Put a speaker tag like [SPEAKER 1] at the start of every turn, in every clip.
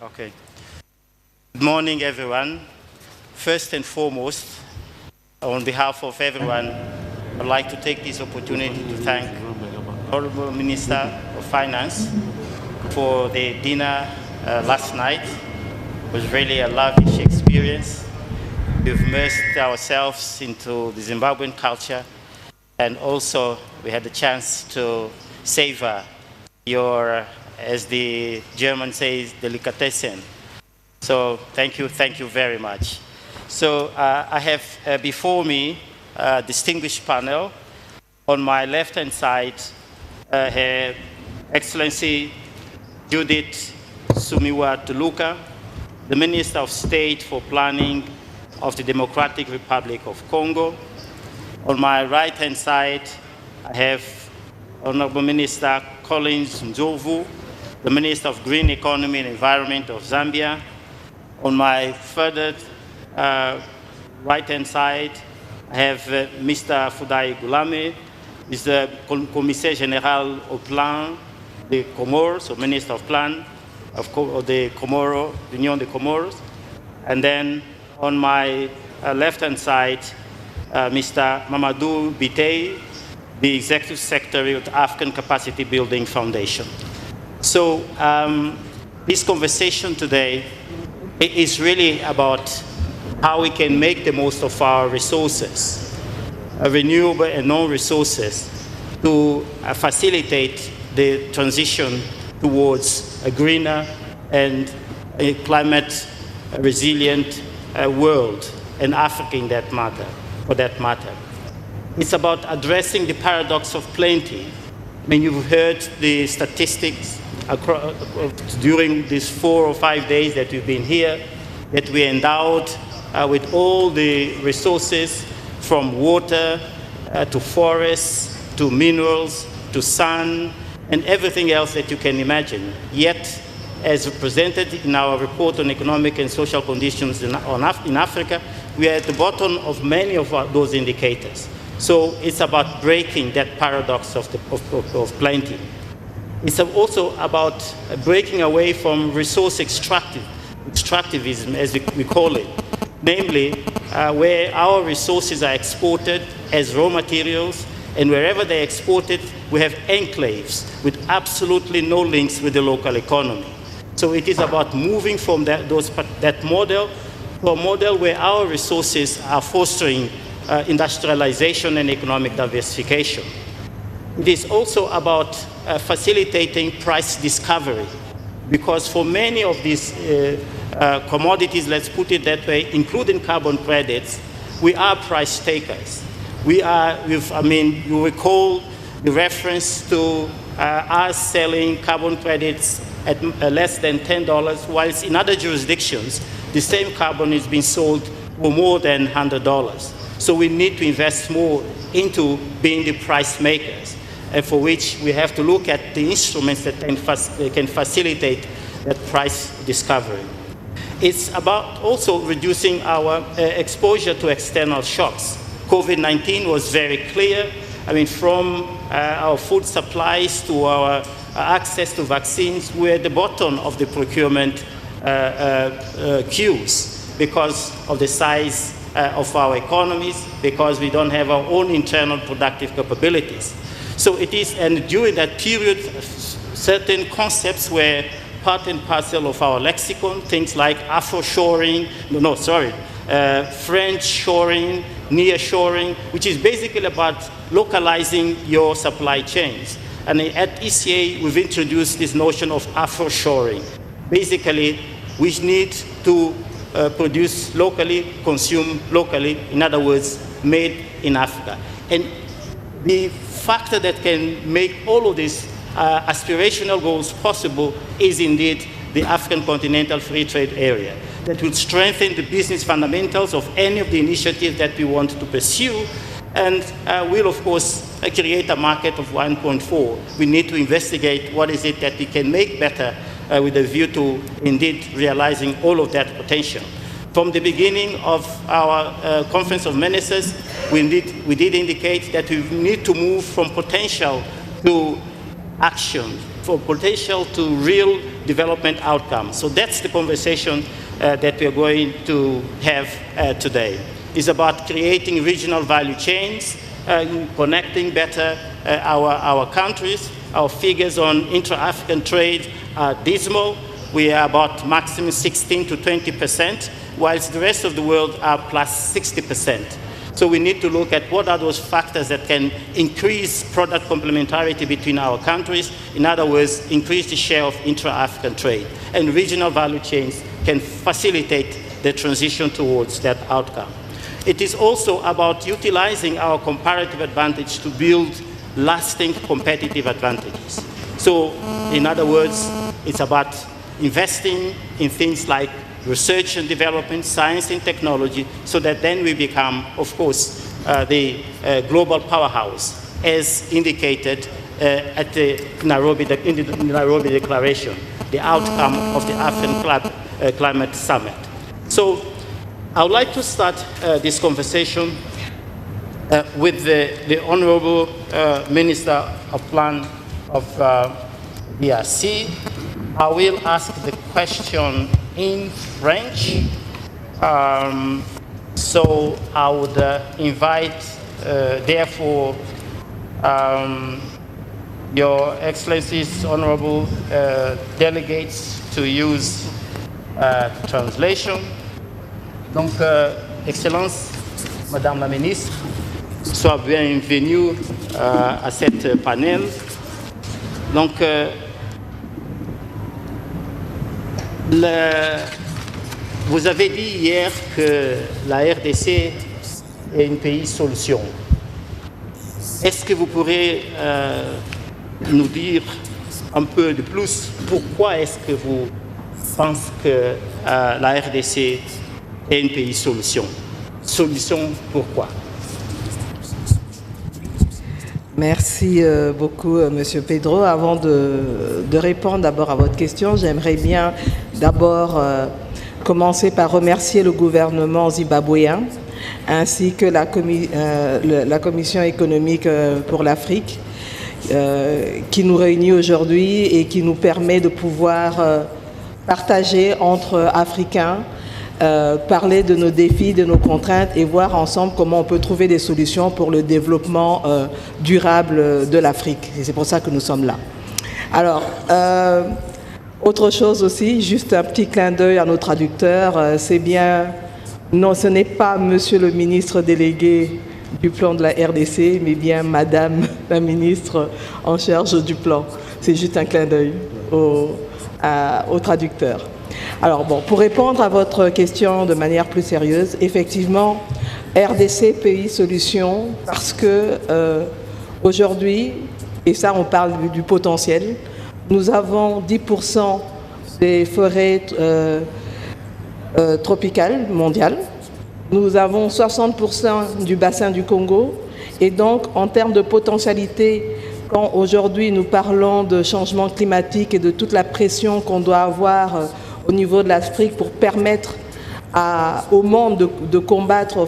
[SPEAKER 1] Okay. Good morning, everyone. First and foremost, on behalf of everyone, I'd like to take this opportunity to thank Honorable Minister of Finance for the dinner last night. It was really a lavish experience. We've immersed ourselves into the Zimbabwean culture, and also we had the chance to savor your, as the German says, delicatessen. So thank you very much. So I have before me a distinguished panel. On my left-hand side, Her Excellency Judith Sumiwa Tuluka, the Minister of State for Planning of the Democratic Republic of Congo. On my right-hand side, I have Honorable Minister Collins Ndzovu, the Minister of Green Economy and Environment of Zambia. On my further right-hand side, I have Mr. Fudai Gulame, is the Commissaire Général au Plan des Comores, so Minister of Plan of the Comoro, the Union de Comoros. And then on my left-hand side, Mr. Mamadou Biteye, the Executive Secretary of the African Capacity Building Foundation. So this conversation today is really about how we can make the most of our resources, renewable and non-resources, to facilitate the transition towards a greener and a climate resilient world, and Africa in that matter, for that matter. It's about addressing the paradox of plenty. I mean, you've heard the statistics during these 4 or 5 days that we've been here, that we're endowed with all the resources, from water to forests, to minerals, to sun, and everything else that you can imagine. Yet, as presented in our report on economic and social conditions in Africa, we are at the bottom of many of those indicators. So it's about breaking that paradox of plenty. It's also about breaking away from resource extractivism, as we call it, namely where our resources are exported as raw materials, and wherever they're exported, we have enclaves with absolutely no links with the local economy. So it is about moving from that model to a model where our resources are fostering industrialization and economic diversification. It is also about facilitating price discovery, because for many of these commodities, let's put it that way, including carbon credits, we are price takers. You recall the reference to us selling carbon credits at less than $10, whilst in other jurisdictions, the same carbon is being sold for more than $100. So we need to invest more into being the price makers, and for which we have to look at the instruments that can facilitate that price discovery. It's about also reducing our exposure to external shocks. COVID-19 was very clear. I mean, from our food supplies to our access to vaccines, we're at the bottom of the procurement queues because of the size of our economies, because we don't have our own internal productive capabilities. So it is, and during that period, certain concepts were part and parcel of our lexicon, things like Afro-shoring, French shoring, near-shoring, which is basically about localizing your supply chains. And at ECA, we've introduced this notion of Afro-shoring. Basically, we need to produce locally, consume locally, in other words, made in Africa. And the factor that can make all of these aspirational goals possible is indeed the African Continental Free Trade Area, that will strengthen the business fundamentals of any of the initiatives that we want to pursue, and will, of course, create a market of 1.4. We need to investigate what is it that we can make better with a view to indeed realizing all of that potential. From the beginning of our Conference of Ministers, we did indicate that we need to move from potential to action, for potential to real development outcomes. So that's the conversation that we are going to have today. It's about creating regional value chains, connecting better our countries. Our figures on intra-African trade are dismal. We are about maximum 16 to 20%, whilst the rest of the world are plus 60%. So we need to look at what are those factors that can increase product complementarity between our countries. In other words, increase the share of intra-African trade. And regional value chains can facilitate the transition towards that outcome. It is also about utilizing our comparative advantage to build lasting competitive advantages. So, in other words, it's about investing in things like research and development, science and technology, so that then we become, of course, the global powerhouse, as indicated at the Nairobi Declaration, the outcome of the African Climate Summit. So I would like to start this conversation with the Honorable Minister of Plan of DRC. I will ask the question in French. So I would invite, therefore, Your Excellencies, Honorable delegates, to use translation. Donc, Excellence, Madame la Ministre, sois bienvenue à cette panel. Donc, vous avez dit hier que la RDC est un pays solution. Est-ce que vous pourrez nous dire un peu de plus pourquoi est-ce que vous pensez que la RDC est un pays solution? Solution pourquoi?
[SPEAKER 2] Merci beaucoup, Monsieur Pedro. Avant de répondre d'abord à votre question, j'aimerais bien d'abord commencer par remercier le gouvernement zimbabwéen ainsi que la Commission économique pour l'Afrique qui nous réunit aujourd'hui et qui nous permet de pouvoir partager entre Africains, parler de nos défis, de nos contraintes et voir ensemble comment on peut trouver des solutions pour le développement durable de l'Afrique. Et c'est pour ça que nous sommes là. Alors, autre chose aussi, juste un petit clin d'œil à nos traducteurs, c'est bien, non, ce n'est pas Monsieur le ministre délégué du plan de la RDC, mais bien Madame la ministre en charge du plan. C'est juste un clin d'œil aux traducteurs. Alors bon, pour répondre à votre question de manière plus sérieuse, effectivement, RDC, pays solution, parce que aujourd'hui, et ça on parle du potentiel, nous avons 10% des forêts tropicales mondiales, nous avons 60% du bassin du Congo, et donc en termes de potentialité, quand aujourd'hui nous parlons de changement climatique et de toute la pression qu'on doit avoir au niveau de l'Afrique pour permettre au monde de combattre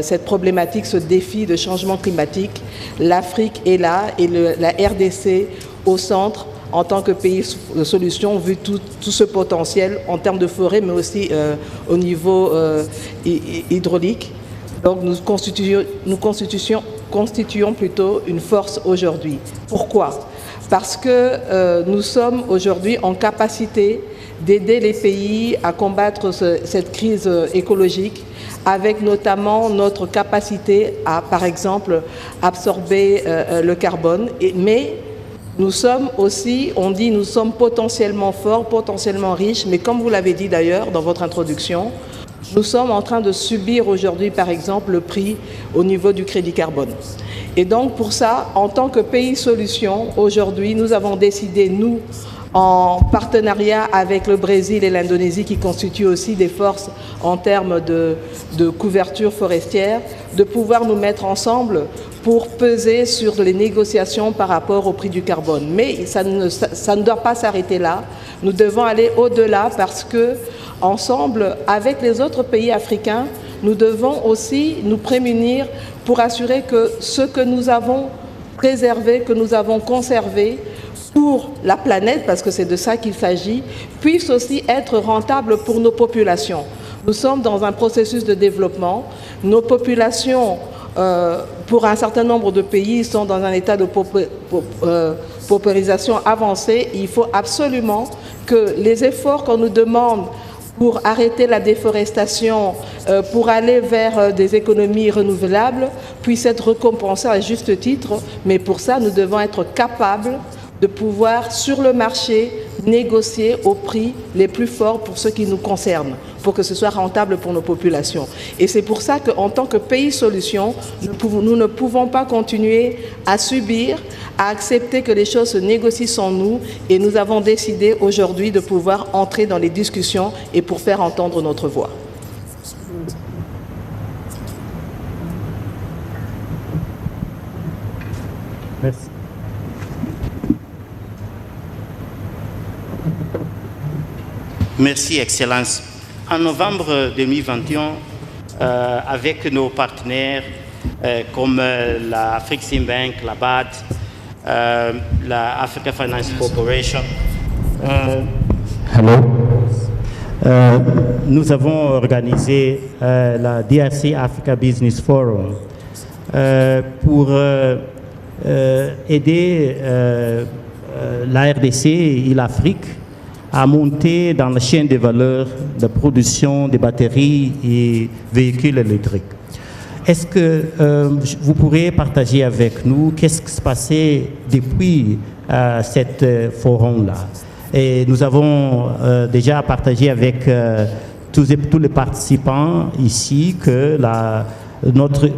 [SPEAKER 2] cette problématique, ce défi de changement climatique, l'Afrique est là et la RDC au centre en tant que pays de solution, vu tout ce potentiel en termes de forêt, mais aussi au niveau hydraulique. Donc nous constituons plutôt une force aujourd'hui. Pourquoi? Parce que nous sommes aujourd'hui en capacité d'aider les pays à combattre cette crise écologique, avec notamment notre capacité à, par exemple, absorber le carbone. Mais nous sommes aussi, on dit, nous sommes potentiellement forts, potentiellement riches, mais comme vous l'avez dit d'ailleurs dans votre introduction, nous sommes en train de subir aujourd'hui, par exemple, le prix au niveau du crédit carbone. Et donc, pour ça, en tant que pays solution, aujourd'hui, nous avons décidé, nous, en partenariat avec le Brésil et l'Indonésie, qui constituent aussi des forces en termes de couverture forestière, de pouvoir nous mettre ensemble pour peser sur les négociations par rapport au prix du carbone. Mais ça ne doit pas s'arrêter là. Nous devons aller au-delà parce que, ensemble, avec les autres pays africains, nous devons aussi nous prémunir pour assurer que ce que nous avons préservé, que nous avons conservé, pour la planète, parce que c'est de ça qu'il s'agit, puisse aussi être rentable pour nos populations. Nous sommes dans un processus de développement. Nos populations, pour un certain nombre de pays, sont dans un état de paupérisation avancée. Il faut absolument que les efforts qu'on nous demande pour arrêter la déforestation, pour aller vers des économies renouvelables, puissent être récompensés à juste titre. Mais pour ça, nous devons être capables de pouvoir, sur le marché, négocier aux prix les plus forts pour ce qui nous concerne, pour que ce soit rentable pour nos populations. Et c'est pour ça qu'en tant que pays solution, nous ne pouvons pas continuer à subir, à accepter que les choses se négocient sans nous, et nous avons décidé aujourd'hui de pouvoir entrer dans les discussions et pour faire entendre notre voix.
[SPEAKER 1] Merci. Merci, Excellence. En novembre 2021, avec nos partenaires comme la Afreximbank, la BAD, la Africa Finance Corporation, nous avons organisé la DRC Africa Business Forum pour aider la RDC et l'Afrique à monter dans la chaîne de valeur de production de batteries et véhicules électriques. Est-ce que vous pourriez partager avec nous qu'est-ce qui s'est passé depuis cet forum-là? Et nous avons déjà partagé avec tous les participants ici que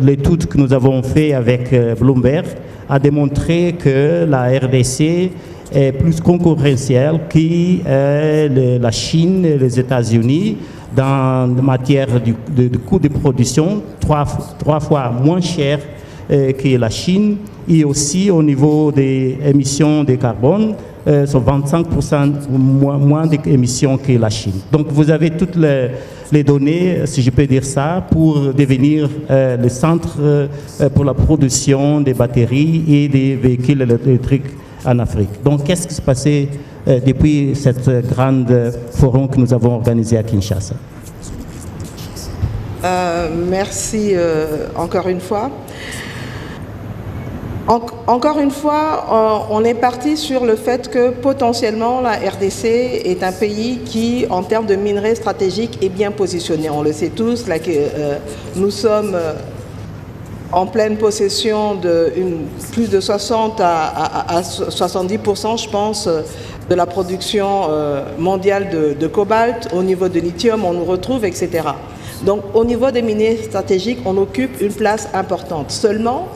[SPEAKER 1] l'étude que nous avons faite avec Bloomberg a démontré que la RDC est plus concurrentielle que la Chine et les États-Unis dans matière de coût de production, trois fois moins cher que la Chine, et aussi au niveau des émissions de carbone, sont 25% moins d'émissions que la Chine. Donc vous avez toutes les données, si je peux dire ça, pour devenir le centre pour la production des batteries et des véhicules électriques en Afrique. Donc, qu'est-ce qui s'est passé depuis cette grande forum que nous avons organisé à Kinshasa?
[SPEAKER 2] Merci encore une fois. Encore une fois, on est parti sur le fait que potentiellement la RDC est un pays qui, en termes de minerais stratégiques, est bien positionné. On le sait tous, là, que nous sommes en pleine possession de plus de 60 à 70%, je pense, de la production mondiale de cobalt. Au niveau de lithium, on nous retrouve, etc. Donc, au niveau des minéraux stratégiques, on occupe une place importante. Seulement,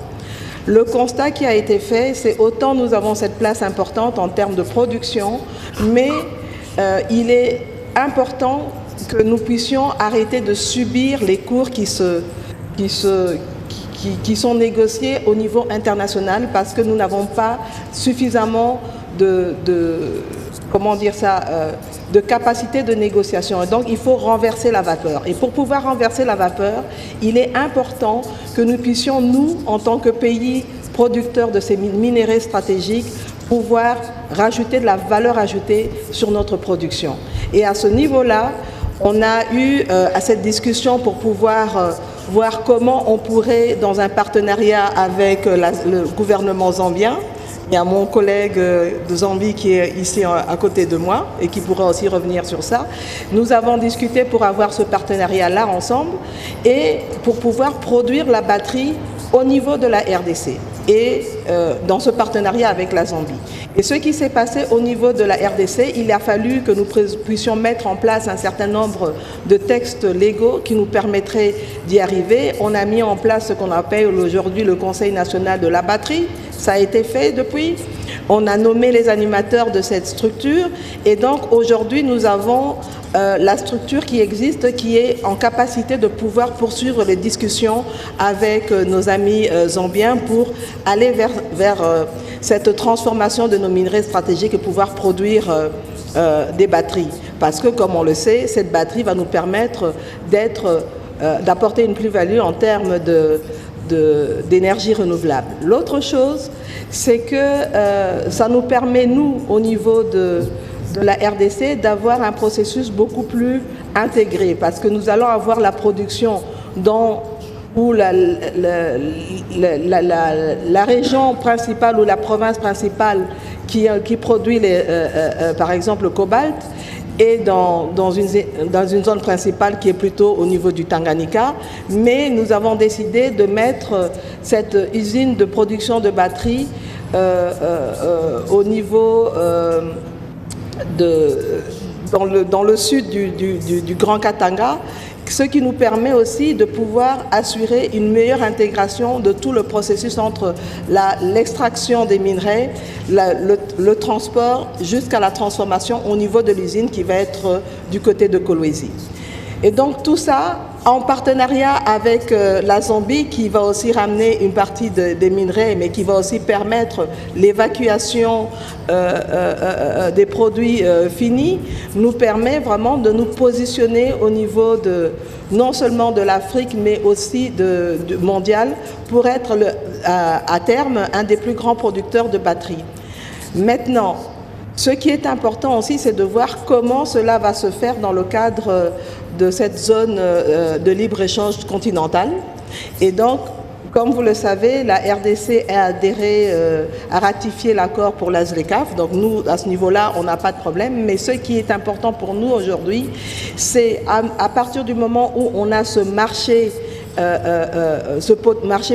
[SPEAKER 2] le constat qui a été fait, c'est autant nous avons cette place importante en termes de production, mais il est important que nous puissions arrêter de subir les cours qui sont négociés au niveau international, parce que nous n'avons pas suffisamment de capacité de négociation. Et donc, il faut renverser la vapeur. Et pour pouvoir renverser la vapeur, il est important que nous puissions, nous, en tant que pays producteurs de ces minéraux stratégiques, pouvoir rajouter de la valeur ajoutée sur notre production. Et à ce niveau-là, on a eu à cette discussion pour pouvoir voir comment on pourrait, dans un partenariat avec le gouvernement zambien. Il y a mon collègue de Zambie qui est ici à côté de moi et qui pourra aussi revenir sur ça. Nous avons discuté pour avoir ce partenariat-là ensemble et pour pouvoir produire la batterie au niveau de la RDC et dans ce partenariat avec la Zambie. Et ce qui s'est passé au niveau de la RDC, il a fallu que nous puissions mettre en place un certain nombre de textes légaux qui nous permettraient d'y arriver. On a mis en place ce qu'on appelle aujourd'hui le Conseil national de la batterie. Ça a été fait depuis. On a nommé les animateurs de cette structure. Et donc aujourd'hui, nous avons la structure qui existe, qui est en capacité de pouvoir poursuivre les discussions avec nos amis zambiens pour aller vers cette transformation de nos minerais stratégiques et pouvoir produire des batteries. Parce que, comme on le sait, cette batterie va nous permettre d'apporter une plus-value en termes d'énergie renouvelable. L'autre chose, c'est que ça nous permet, nous, au niveau de la RDC, d'avoir un processus beaucoup plus intégré, parce que nous allons avoir la production où la région principale ou la province principale qui produit par exemple le cobalt est dans une zone principale qui est plutôt au niveau du Tanganyika, mais nous avons décidé de mettre cette usine de production de batteries au niveau dans le sud du Grand Katanga, ce qui nous permet aussi de pouvoir assurer une meilleure intégration de tout le processus entre l'extraction des minerais, le transport jusqu'à la transformation au niveau de l'usine qui va être du côté de Kolwezi. Et donc tout ça en partenariat avec la Zambie qui va aussi ramener une partie des minerais, mais qui va aussi permettre l'évacuation des produits finis, nous permet vraiment de nous positionner au niveau non seulement de l'Afrique, mais aussi mondial, pour être à terme un des plus grands producteurs de batteries. Maintenant, ce qui est important aussi, c'est de voir comment cela va se faire dans le cadre de cette zone de libre-échange continentale. Et donc, comme vous le savez, la RDC a adhéré, a ratifié l'accord pour la ZLECAf. Donc nous, à ce niveau-là, on n'a pas de problème. Mais ce qui est important pour nous aujourd'hui, c'est à partir du moment où on a ce marché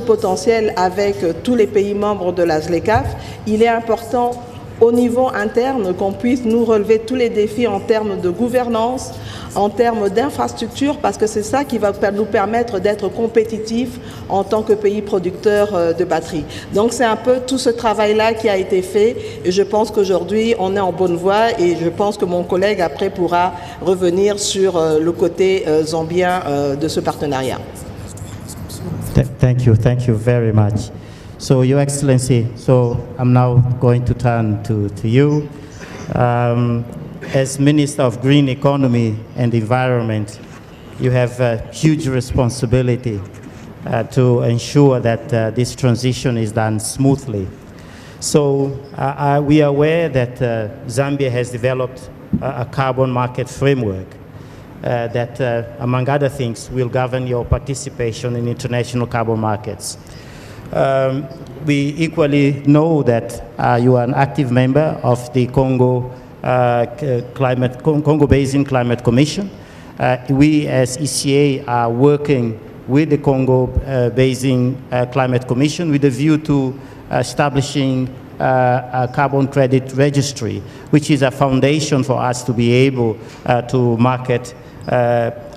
[SPEAKER 2] potentiel avec tous les pays membres de la ZLECAf, il est important au niveau interne qu'on puisse nous relever tous les défis en termes de gouvernance, en termes d'infrastructure, parce que c'est ça qui va nous permettre d'être compétitifs en tant que pays producteur de batteries. Donc c'est un peu tout ce travail-là qui a été fait, et je pense qu'aujourd'hui on est en bonne voie, et je pense que mon collègue après pourra revenir sur le côté zambien de ce partenariat.
[SPEAKER 1] Thank you very much. So, Your Excellency, I'm now going to turn to you. As Minister of Green Economy and Environment, you have a huge responsibility to ensure that this transition is done smoothly. So, we are aware that Zambia has developed a carbon market framework that, among other things, will govern your participation in international carbon markets. We equally know that you are an active member of the Congo Basin Climate Commission. We as ECA are working with the Congo Basin Climate Commission with a view to establishing a carbon credit registry, which is a foundation for us to be able to market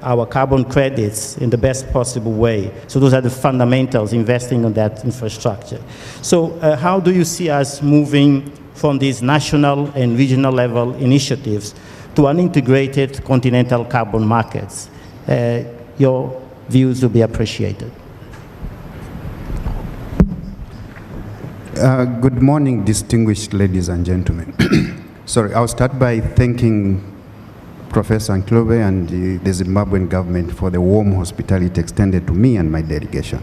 [SPEAKER 1] our carbon credits in the best possible way. So those are the fundamentals, investing in that infrastructure. So how do you see us moving from these national and regional level initiatives to an integrated continental carbon markets? Your views will be appreciated.
[SPEAKER 3] Good morning, distinguished ladies and gentlemen. Sorry, I'll start by thanking Professor Nklobe and the Zimbabwean government for the warm hospitality extended to me and my delegation.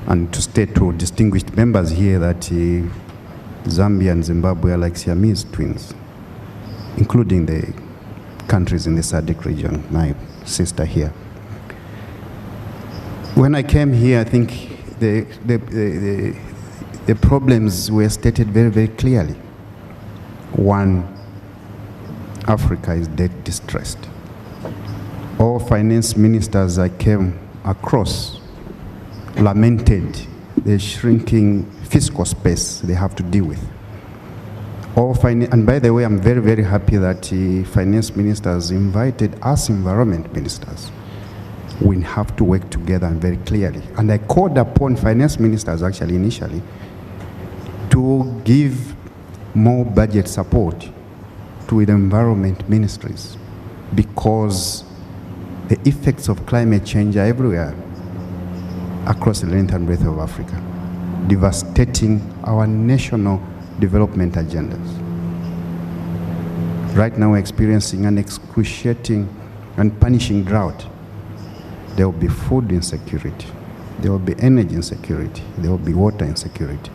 [SPEAKER 3] And to state to distinguished members here that Zambia and Zimbabwe are like Siamese twins, including the countries in the SADC region, my sister here. When I came here, I think the problems were stated very, very clearly. One, Africa is debt distressed. All finance ministers I came across lamented the shrinking fiscal space they have to deal with. And by the way, I'm very, very happy that finance ministers invited us environment ministers. We have to work together and very clearly. And I called upon finance ministers actually initially to give more budget support to the environment ministries, because the effects of climate change are everywhere across the length and breadth of Africa, devastating our national development agendas. Right now we're experiencing an excruciating and punishing drought. There will be food insecurity. there will be energy insecurity, there will be water insecurity.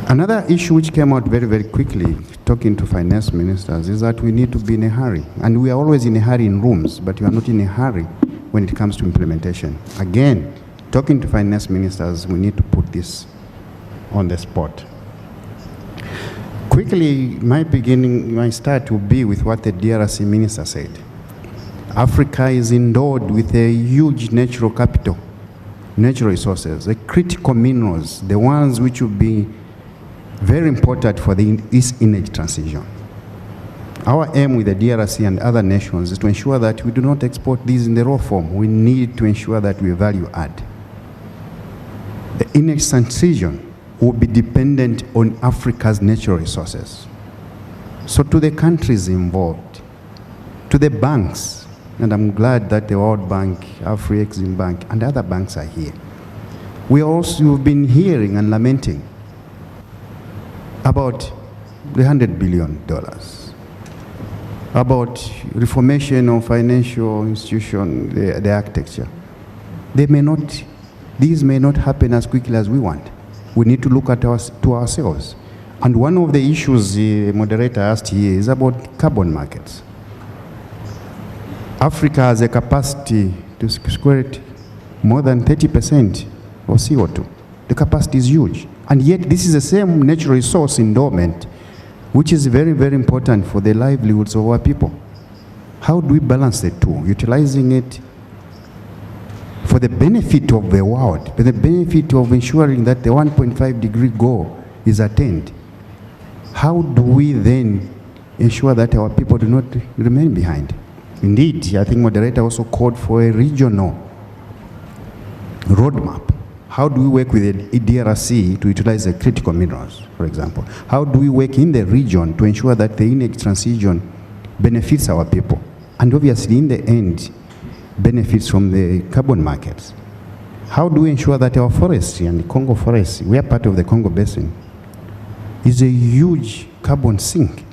[SPEAKER 3] Another issue which came out very, very quickly, talking to finance ministers, is that we need to be in a hurry. And we are always in a hurry in rooms, but we are not in a hurry when it comes to implementation. Again, talking to finance ministers, we need to put this on the spot. Quickly, my start will be with what the DRC minister said. Africa is endowed with a huge natural capital, natural resources, the critical minerals, the ones which will be very important for this energy transition. Our aim with the DRC and other nations is to ensure that we do not export these in the raw form. We need to ensure that we value add. The energy transition will be dependent on Africa's natural resources. So to the countries involved, to the banks, and I'm glad that the World Bank, Afrexim Bank, and other banks are here. We also have been hearing and lamenting about the $100 billion, about reformation of financial institution, the architecture. These may not happen as quickly as we want. We need to look at to ourselves. And one of the issues the moderator asked here is about carbon markets. Africa has a capacity to sequester more than 30% of CO2. The capacity is huge. And yet this is the same natural resource endowment, which is very, very important for the livelihoods of our people. How do we balance the two? Utilizing it for the benefit of the world, for the benefit of ensuring that the 1.5-degree goal is attained. How do we then ensure that our people do not remain behind? Indeed, I think moderator also called for a regional roadmap. How do we work with the DRC to utilize the critical minerals, for example? How do we work in the region to ensure that the energy transition benefits our people? And obviously, in the end, benefits from the carbon markets. How do we ensure that our forestry and the Congo forestry, we are part of the Congo Basin, is a huge carbon sink,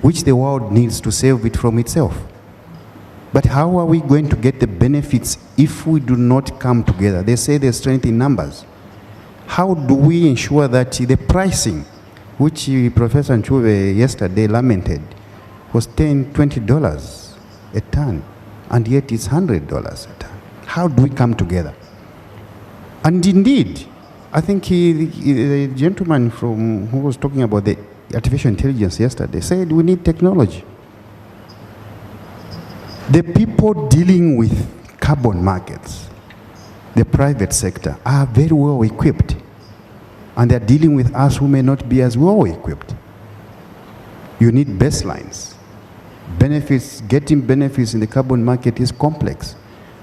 [SPEAKER 3] which the world needs to save it from itself? But how are we going to get the benefits if we do not come together? They say there's strength in numbers. How do we ensure that the pricing, which Professor Nchuve yesterday lamented, was $10, $20 a ton, and yet it's $100 a ton? How do we come together? And indeed, I think the gentleman who was talking about the artificial intelligence yesterday said we need technology. The people dealing with carbon markets, the private sector, are very well equipped. And they're dealing with us who may not be as well equipped. You need baselines. Benefits, getting benefits in the carbon market is complex.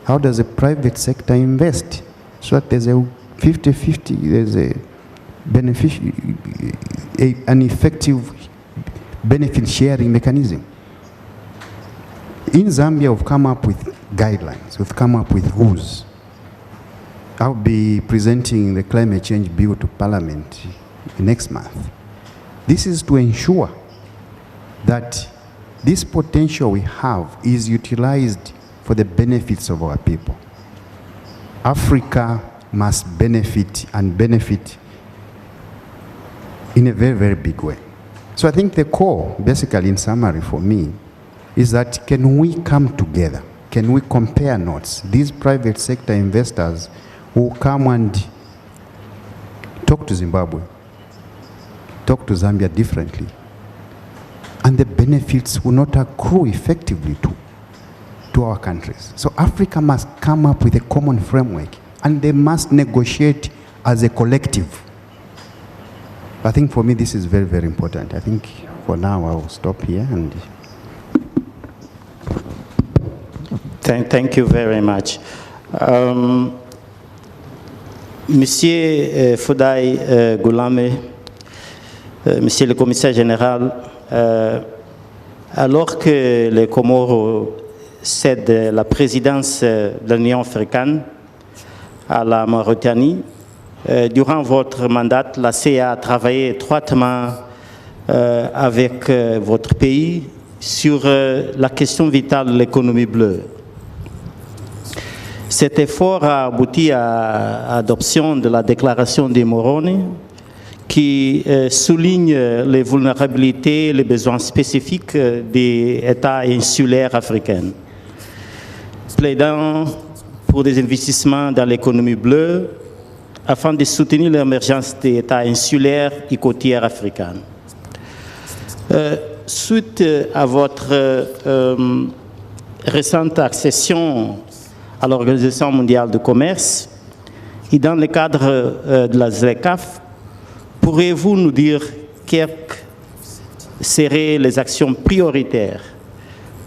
[SPEAKER 3] How does the private sector invest? So that there's a 50-50, there's an effective benefit sharing mechanism. In Zambia, we've come up with guidelines, we've come up with rules. I'll be presenting the climate change bill to Parliament next month. This is to ensure that this potential we have is utilized for the benefits of our people. Africa must benefit and benefit in a very, very big way. So I think the core, basically in summary for me, is that can we come together? Can we compare notes? These private sector investors who come and talk to Zimbabwe, talk to Zambia differently, and the benefits will not accrue effectively to our countries. So Africa must come up with a common framework, and they must negotiate as a collective. I think for me this is very, very important. I think for now I will stop here. And
[SPEAKER 1] Thank you very much. Monsieur Foudaï Goulamé, Monsieur le Commissaire général, alors que les Comores cèdent la présidence de l'Union africaine à la Mauritanie, durant votre mandat, la CEEAC a travaillé étroitement avec votre pays sur la question vitale de l'économie bleue. Cet effort a abouti à l'adoption de la déclaration de Moroni qui souligne les vulnérabilités et les besoins spécifiques des États insulaires africains, plaidant pour des investissements dans l'économie bleue afin de soutenir l'émergence des États insulaires et côtiers africains. Suite à votre récente accession à l'Organisation mondiale du commerce et dans le cadre de la ZLECAf, pourriez-vous nous dire quelles seraient les actions prioritaires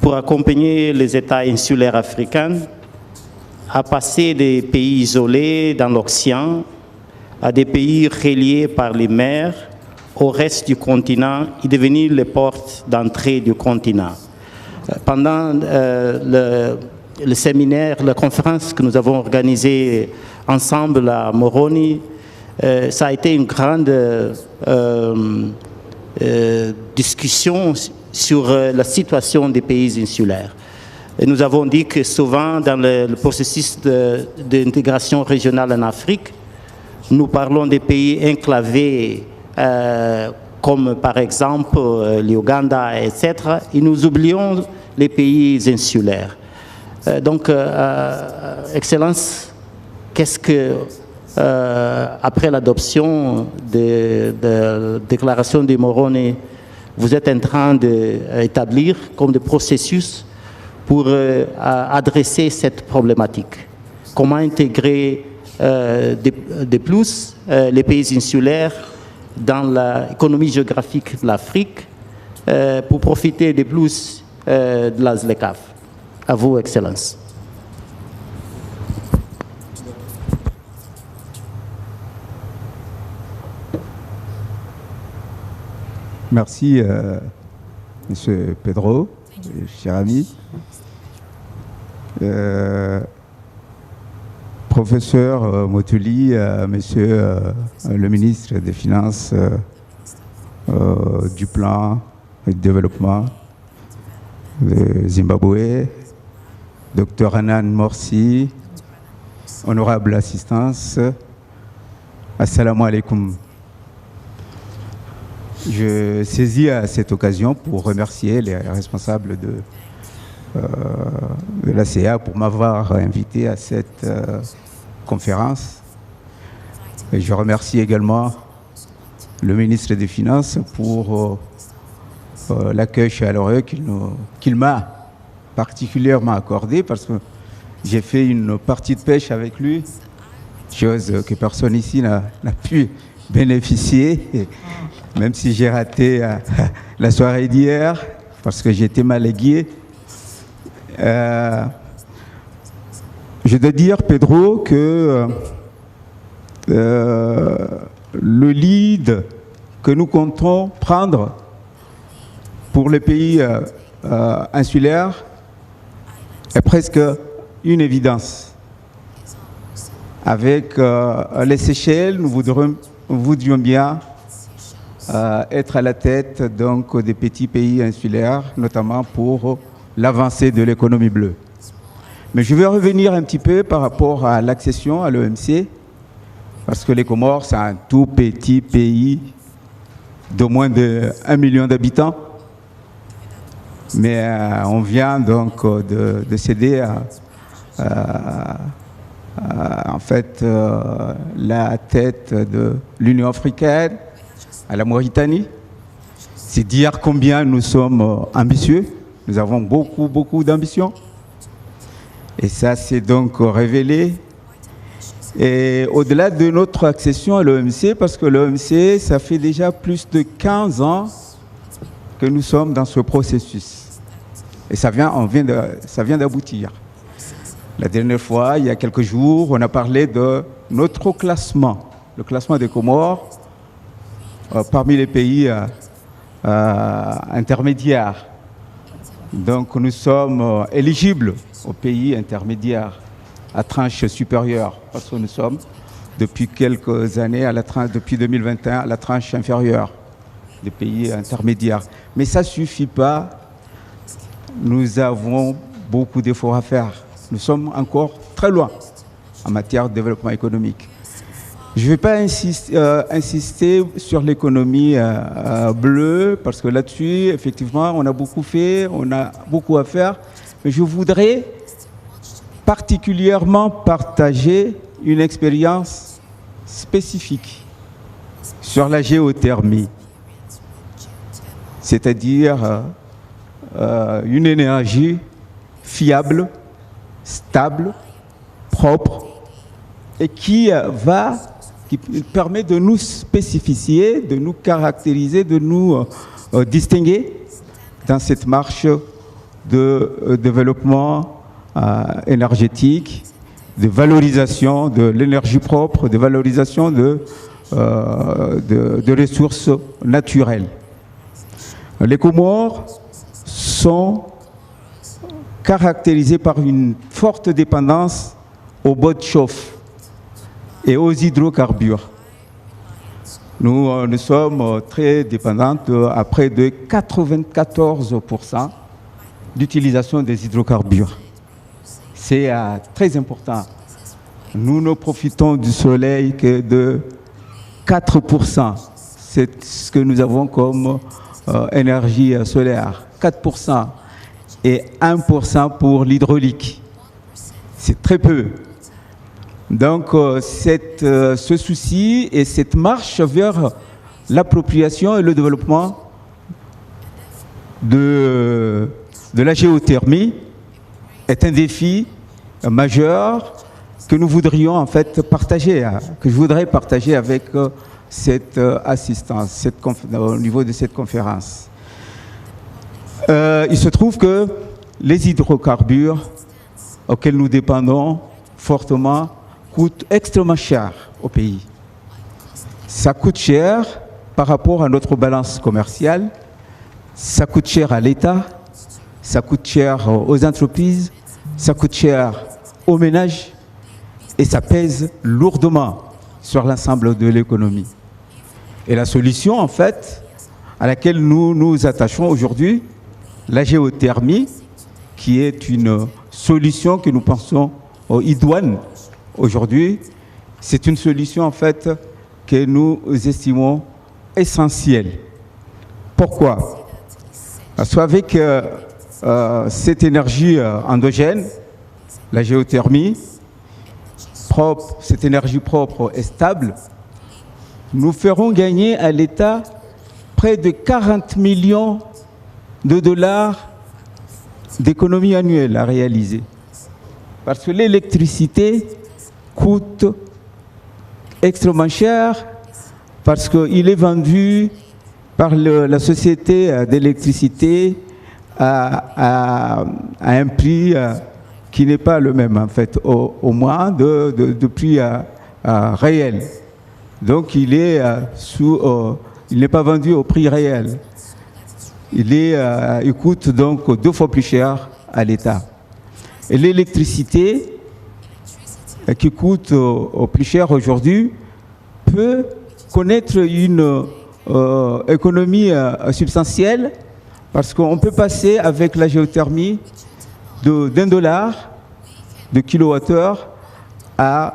[SPEAKER 1] pour accompagner les États insulaires africains à passer des pays isolés dans l'océan à des pays reliés par les mers au reste du continent et devenir les portes d'entrée du continent? Pendant le séminaire, la conférence que nous avons organisée ensemble à Moroni, ça a été une grande discussion sur la situation des pays insulaires. Et nous avons dit que souvent dans le processus d'intégration régionale en Afrique, nous parlons des pays enclavés comme par exemple l'Ouganda, etc. Et nous oublions les pays insulaires. Donc, Excellence, qu'est-ce que, après l'adoption de la déclaration de Moroni, vous êtes en train d'établir comme des processus pour adresser cette problématique? Comment intégrer de plus les pays insulaires dans l'économie géographique de l'Afrique pour profiter de plus de la ZLECAf? À vous, Excellence.
[SPEAKER 4] Merci, Monsieur Pedro, cher ami. Professeur Motuli, Monsieur le ministre des Finances, du Plan et du Développement de Zimbabwe, Dr Hanan Morsi, honorable assistance, assalamu alaikum. Je saisis à cette occasion pour remercier les responsables de l'ACA pour m'avoir invité à cette conférence. Et je remercie également le ministre des Finances pour l'accueil chaleureux qu'il m'a particulièrement accordé, parce que j'ai fait une partie de pêche avec lui, chose que personne ici n'a pu bénéficier, même si j'ai raté la soirée d'hier parce que j'étais mal aiguillé. Je dois dire, Pedro, que le lead que nous comptons prendre pour les pays insulaires est presque une évidence. Avec les Seychelles, nous voudrions bien être à la tête donc, des petits pays insulaires, notamment pour l'avancée de l'économie bleue. Mais je vais revenir un petit peu par rapport à l'accession à l'OMC, parce que les Comores, c'est un tout petit pays de moins de 1 million d'habitants. Mais on vient donc de céder en fait la tête de l'Union africaine à la Mauritanie. C'est dire combien nous sommes ambitieux. Nous avons beaucoup d'ambition. Et ça s'est donc révélé. Et au-delà de notre accession à l'OMC, parce que l'OMC, ça fait déjà plus de 15 ans que nous sommes dans ce processus. Et ça vient d'aboutir. La dernière fois, il y a quelques jours, on a parlé de notre classement, le classement des Comores parmi les pays intermédiaires. Donc nous sommes éligibles aux pays intermédiaires à tranche supérieure, parce que nous sommes depuis quelques années, depuis 2021, à la tranche inférieure des pays intermédiaires. Mais ça ne suffit pas. Nous avons beaucoup d'efforts à faire. Nous sommes encore très loin en matière de développement économique. Je ne vais pas insister sur l'économie bleue, parce que là-dessus, effectivement, on a beaucoup fait, on a beaucoup à faire. Mais je voudrais particulièrement partager une expérience spécifique sur la géothermie, c'est-à-dire une énergie fiable, stable, propre, et qui permet de nous spécifier, de nous caractériser, de nous distinguer dans cette marche de développement énergétique, de valorisation de l'énergie propre, de valorisation de ressources naturelles. Les Comores sont caractérisées par une forte dépendance au bois de chauffe et aux hydrocarbures. Nous sommes très dépendants à près de 94% d'utilisation des hydrocarbures. C'est très important. Nous ne profitons du soleil que de 4%. C'est ce que nous avons comme énergie solaire. 4% et 1% pour l'hydraulique. C'est très peu. Donc, ce souci et cette marche vers l'appropriation et le développement de la géothermie est un défi majeur que nous voudrions en fait partager, que je voudrais partager avec cette assistance au niveau de cette conférence. Il se trouve que les hydrocarbures auxquels nous dépendons fortement coûtent extrêmement cher au pays. Ça coûte cher par rapport à notre balance commerciale, ça coûte cher à l'État, ça coûte cher aux entreprises, ça coûte cher aux ménages et ça pèse lourdement sur l'ensemble de l'économie. Et la solution, en fait, à laquelle nous nous attachons aujourd'hui, la géothermie, qui est une solution que nous pensons idoine aujourd'hui, c'est une solution, en fait, que nous estimons essentielle. Pourquoi? Parce qu'avec cette énergie endogène, la géothermie, propre, cette énergie propre et stable, nous ferons gagner à l'État près de 40 millions de dollars d'économie annuelle à réaliser. Parce que l'électricité coûte extrêmement cher, parce qu'il est vendu par la société d'électricité à un prix qui n'est pas le même, en fait, au moins de prix réel. Donc il n'est pas vendu au prix réel. Il coûte donc 2 fois plus cher à l'État. Et l'électricité, qui coûte au plus cher aujourd'hui, peut connaître une économie substantielle, parce qu'on peut passer avec la géothermie d'$1 de kilowattheure à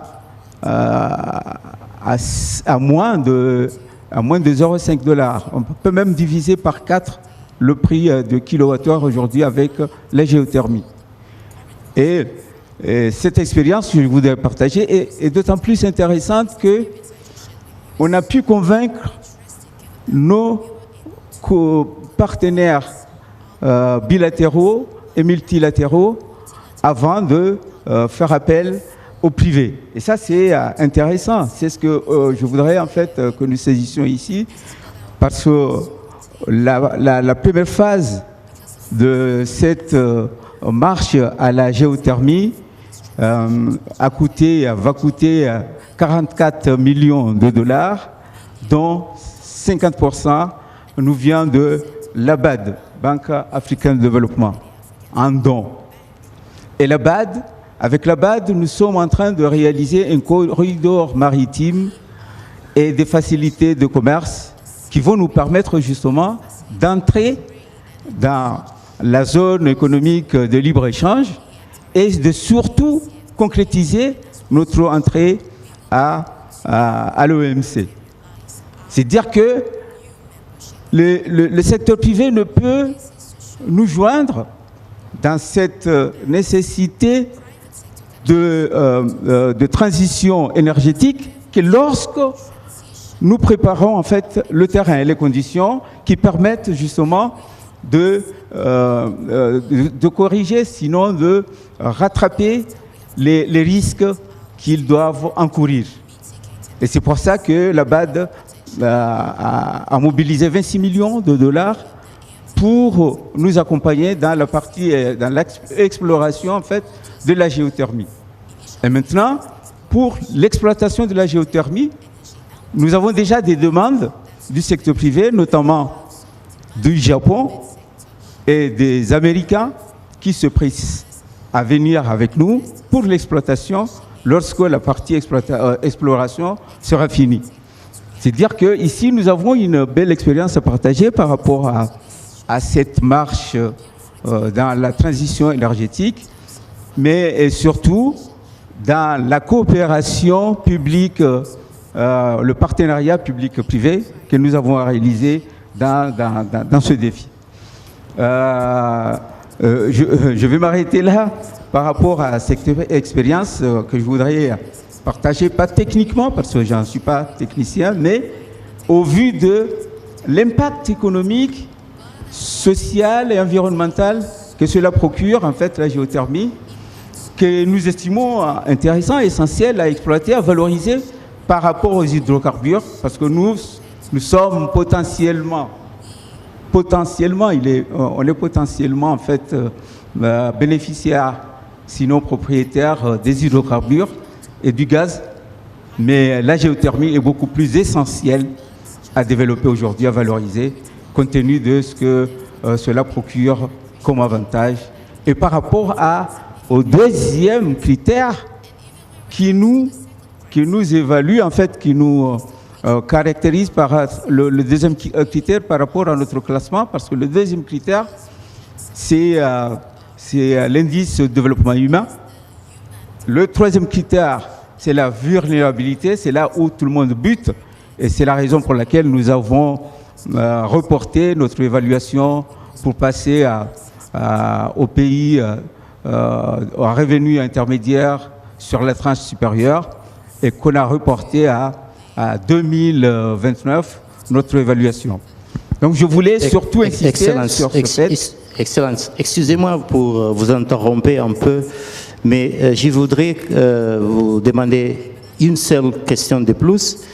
[SPEAKER 4] moins de 0,5 $. On peut même diviser par 4 le prix de kilowattheure aujourd'hui avec la géothermie. Et cette expérience que je voudrais partager est d'autant plus intéressante qu'on a pu convaincre nos partenaires bilatéraux et multilatéraux avant de faire appel au privé. Et ça, c'est intéressant. C'est ce que je voudrais en fait que nous saisissions ici, parce que la première phase de cette marche à la géothermie va coûter 44 millions de dollars, dont 50% nous vient de l'ABAD, Banque africaine de développement, en don. Et avec l'ABAD, nous sommes en train de réaliser un corridor maritime et des facilités de commerce qui vont nous permettre justement d'entrer dans la zone économique de libre-échange et de surtout concrétiser notre entrée à l'OMC. C'est dire que le secteur privé ne peut nous joindre dans cette nécessité de transition énergétique que lorsque nous préparons en fait le terrain et les conditions qui permettent justement de corriger, sinon de rattraper les risques qu'ils doivent encourir. Et c'est pour ça que la BAD a mobilisé 26 millions de dollars pour nous accompagner dans la partie, dans l'exploration en fait de la géothermie. Et maintenant, pour l'exploitation de la géothermie, nous avons déjà des demandes du secteur privé, notamment du Japon et des Américains qui se pressent à venir avec nous pour l'exploitation lorsque la partie exploration sera finie. C'est dire qu'ici, nous avons une belle expérience à partager par rapport à cette marche dans la transition énergétique, mais surtout dans la coopération publique, le partenariat public-privé que nous avons réalisé dans ce défi. Je vais m'arrêter là par rapport à cette expérience que je voudrais partager, pas techniquement, parce que je n'en suis pas technicien, mais au vu de l'impact économique, social et environnemental que cela procure, en fait, la géothermie, que nous estimons intéressant, essentiel à exploiter, à valoriser par rapport aux hydrocarbures, parce que nous sommes potentiellement, on est potentiellement en fait bénéficiaires, sinon propriétaires des hydrocarbures et du gaz, mais la géothermie est beaucoup plus essentielle à développer aujourd'hui, à valoriser, compte tenu de ce que cela procure comme avantage. Et par rapport au deuxième critère qui nous évalue, en fait, qui nous caractérise par le deuxième critère par rapport à notre classement, parce que le deuxième critère, c'est l'indice de développement humain. Le troisième critère, c'est la vulnérabilité, c'est là où tout le monde bute, et c'est la raison pour laquelle nous avons reporté notre évaluation pour passer au pays à revenu intermédiaire sur la tranche supérieure, et qu'on a reporté à 2029 notre évaluation. Donc je voulais surtout insister sur ce fait.
[SPEAKER 1] Excellence, excusez-moi pour vous interrompre un peu, mais je voudrais vous demander une seule question de plus.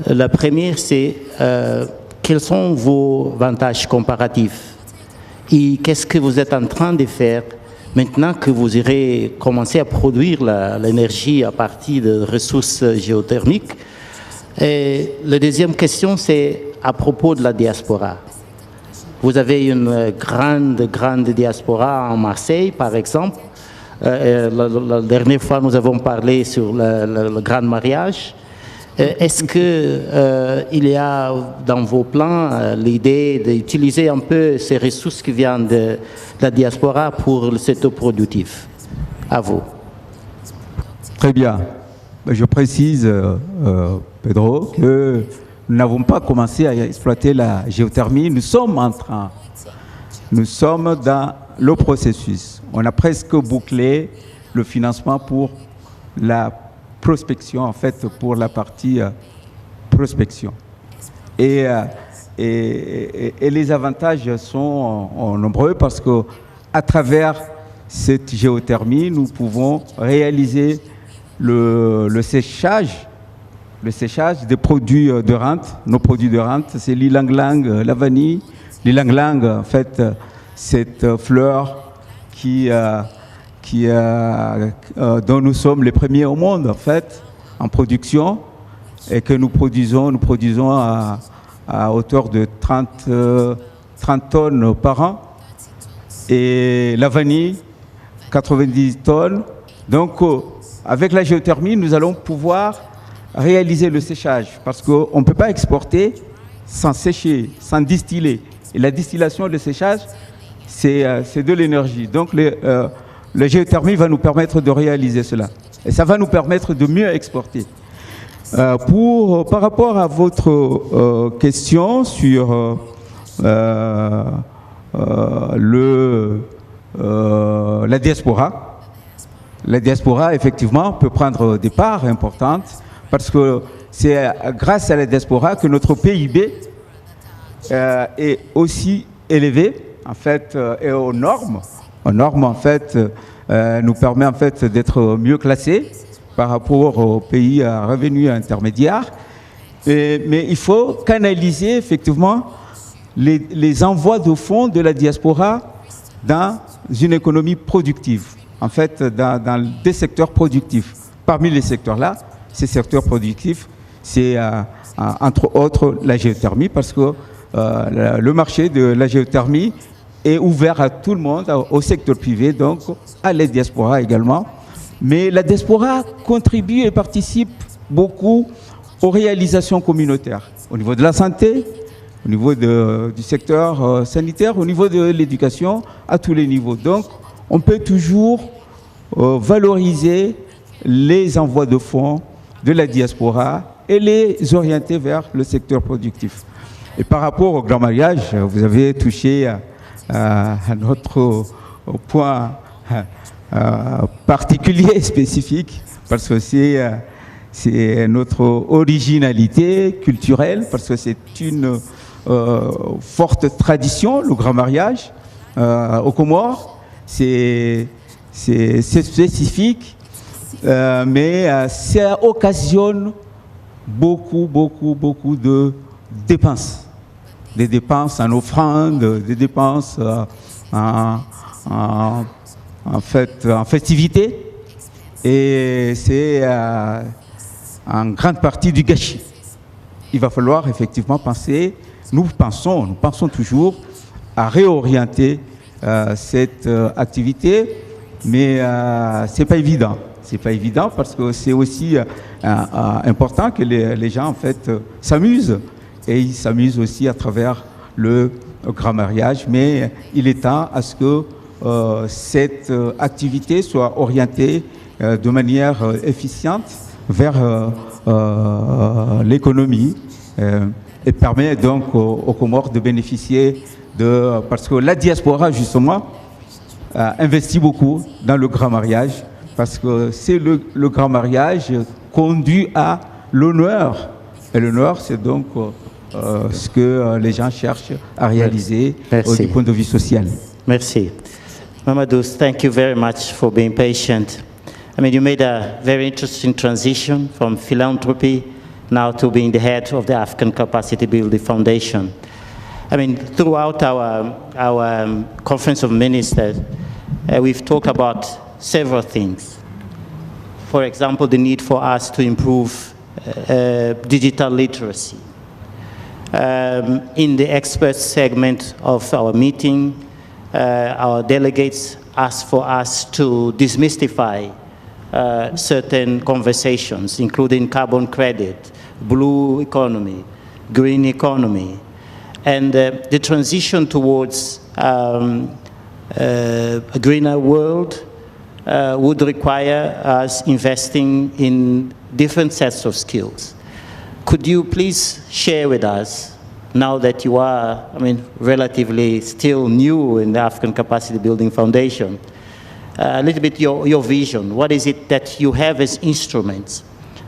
[SPEAKER 1] La première, c'est quels sont vos avantages comparatifs et qu'est-ce que vous êtes en train de faire maintenant que vous irez commencer à produire l'énergie à partir de ressources géothermiques. Et la deuxième question, c'est à propos de la diaspora. Vous avez une grande diaspora en Marseille, par exemple. La dernière fois, nous avons parlé sur le grand mariage. Est-ce qu'il y a dans vos plans l'idée d'utiliser un peu ces ressources qui viennent de la diaspora pour le secteur productif? À vous.
[SPEAKER 4] Très bien. Je précise, Pedro, que nous n'avons pas commencé à exploiter la géothermie. Nous sommes dans le processus. On a presque bouclé le financement pour la prospection, en fait, pour la partie prospection. Et les avantages sont nombreux parce qu'à travers cette géothermie, nous pouvons réaliser le séchage des produits de rente. Nos produits de rente, c'est l'ilang-lang, la vanille. L'ilang-lang, en fait, cette fleur dont nous sommes les premiers au monde, en fait, en production, et que nous produisons à hauteur de 30 tonnes par an. Et la vanille, 90 tonnes. Donc, avec la géothermie, nous allons pouvoir réaliser le séchage, parce qu'on ne peut pas exporter sans sécher, sans distiller. Et la distillation, le séchage, c'est de l'énergie. Donc, la géothermie va nous permettre de réaliser cela. Et ça va nous permettre de mieux exporter. Par rapport à votre question sur la diaspora, effectivement, peut prendre des parts importantes parce que c'est grâce à la diaspora que notre PIB est aussi élevé, en fait, et aux normes. Aux normes, en fait, nous permet en fait d'être mieux classés par rapport aux pays à revenus intermédiaires. Mais il faut canaliser effectivement les envois de fonds de la diaspora dans une économie productive, en fait dans des secteurs productifs. Parmi les secteurs-là, ces secteurs productifs, c'est entre autres la géothermie, parce que le marché de la géothermie est ouvert à tout le monde, au secteur privé, donc à la diaspora également. Mais la diaspora contribue et participe beaucoup aux réalisations communautaires, au niveau de la santé, au niveau du secteur sanitaire, au niveau de l'éducation, à tous les niveaux. Donc, on peut toujours valoriser les envois de fonds de la diaspora et les orienter vers le secteur productif. Et par rapport au grand mariage, vous avez touché à notre point particulier, spécifique, parce que c'est notre originalité culturelle, parce que c'est une forte tradition, le grand mariage aux Comores. C'est spécifique, mais ça occasionne beaucoup de dépenses. Des dépenses en offrande, des dépenses en festivité, et c'est en grande partie du gâchis. Il va falloir effectivement penser, nous pensons toujours à réorienter cette activité, mais c'est pas évident. C'est pas évident parce que c'est aussi important que les gens en fait s'amusent, et ils s'amusent aussi à travers le grand mariage, mais il est temps à ce que cette activité soit orientée de manière efficiente vers l'économie et permet donc aux Comores de bénéficier parce que la diaspora justement investit beaucoup dans le grand mariage, parce que c'est le grand mariage conduit à l'honneur, et l'honneur c'est donc ce que les gens cherchent à réaliser du point de vue social.
[SPEAKER 1] Merci. Mamadou, thank you very much for being patient. I mean, you made a very interesting transition from philanthropy now to being the head of the African Capacity Building Foundation. I mean, throughout our Conference of Ministers, we've talked about several things. For example, the need for us to improve digital literacy. In the expert segment of our meeting, our delegates asked for us to demystify certain conversations, including carbon credit, blue economy, green economy, and the transition towards a greener world would require us investing in different sets of skills. Could you please share with us, now that you are, I mean, relatively still new in the African Capacity Building Foundation, a little bit your vision? What is it that you have as instruments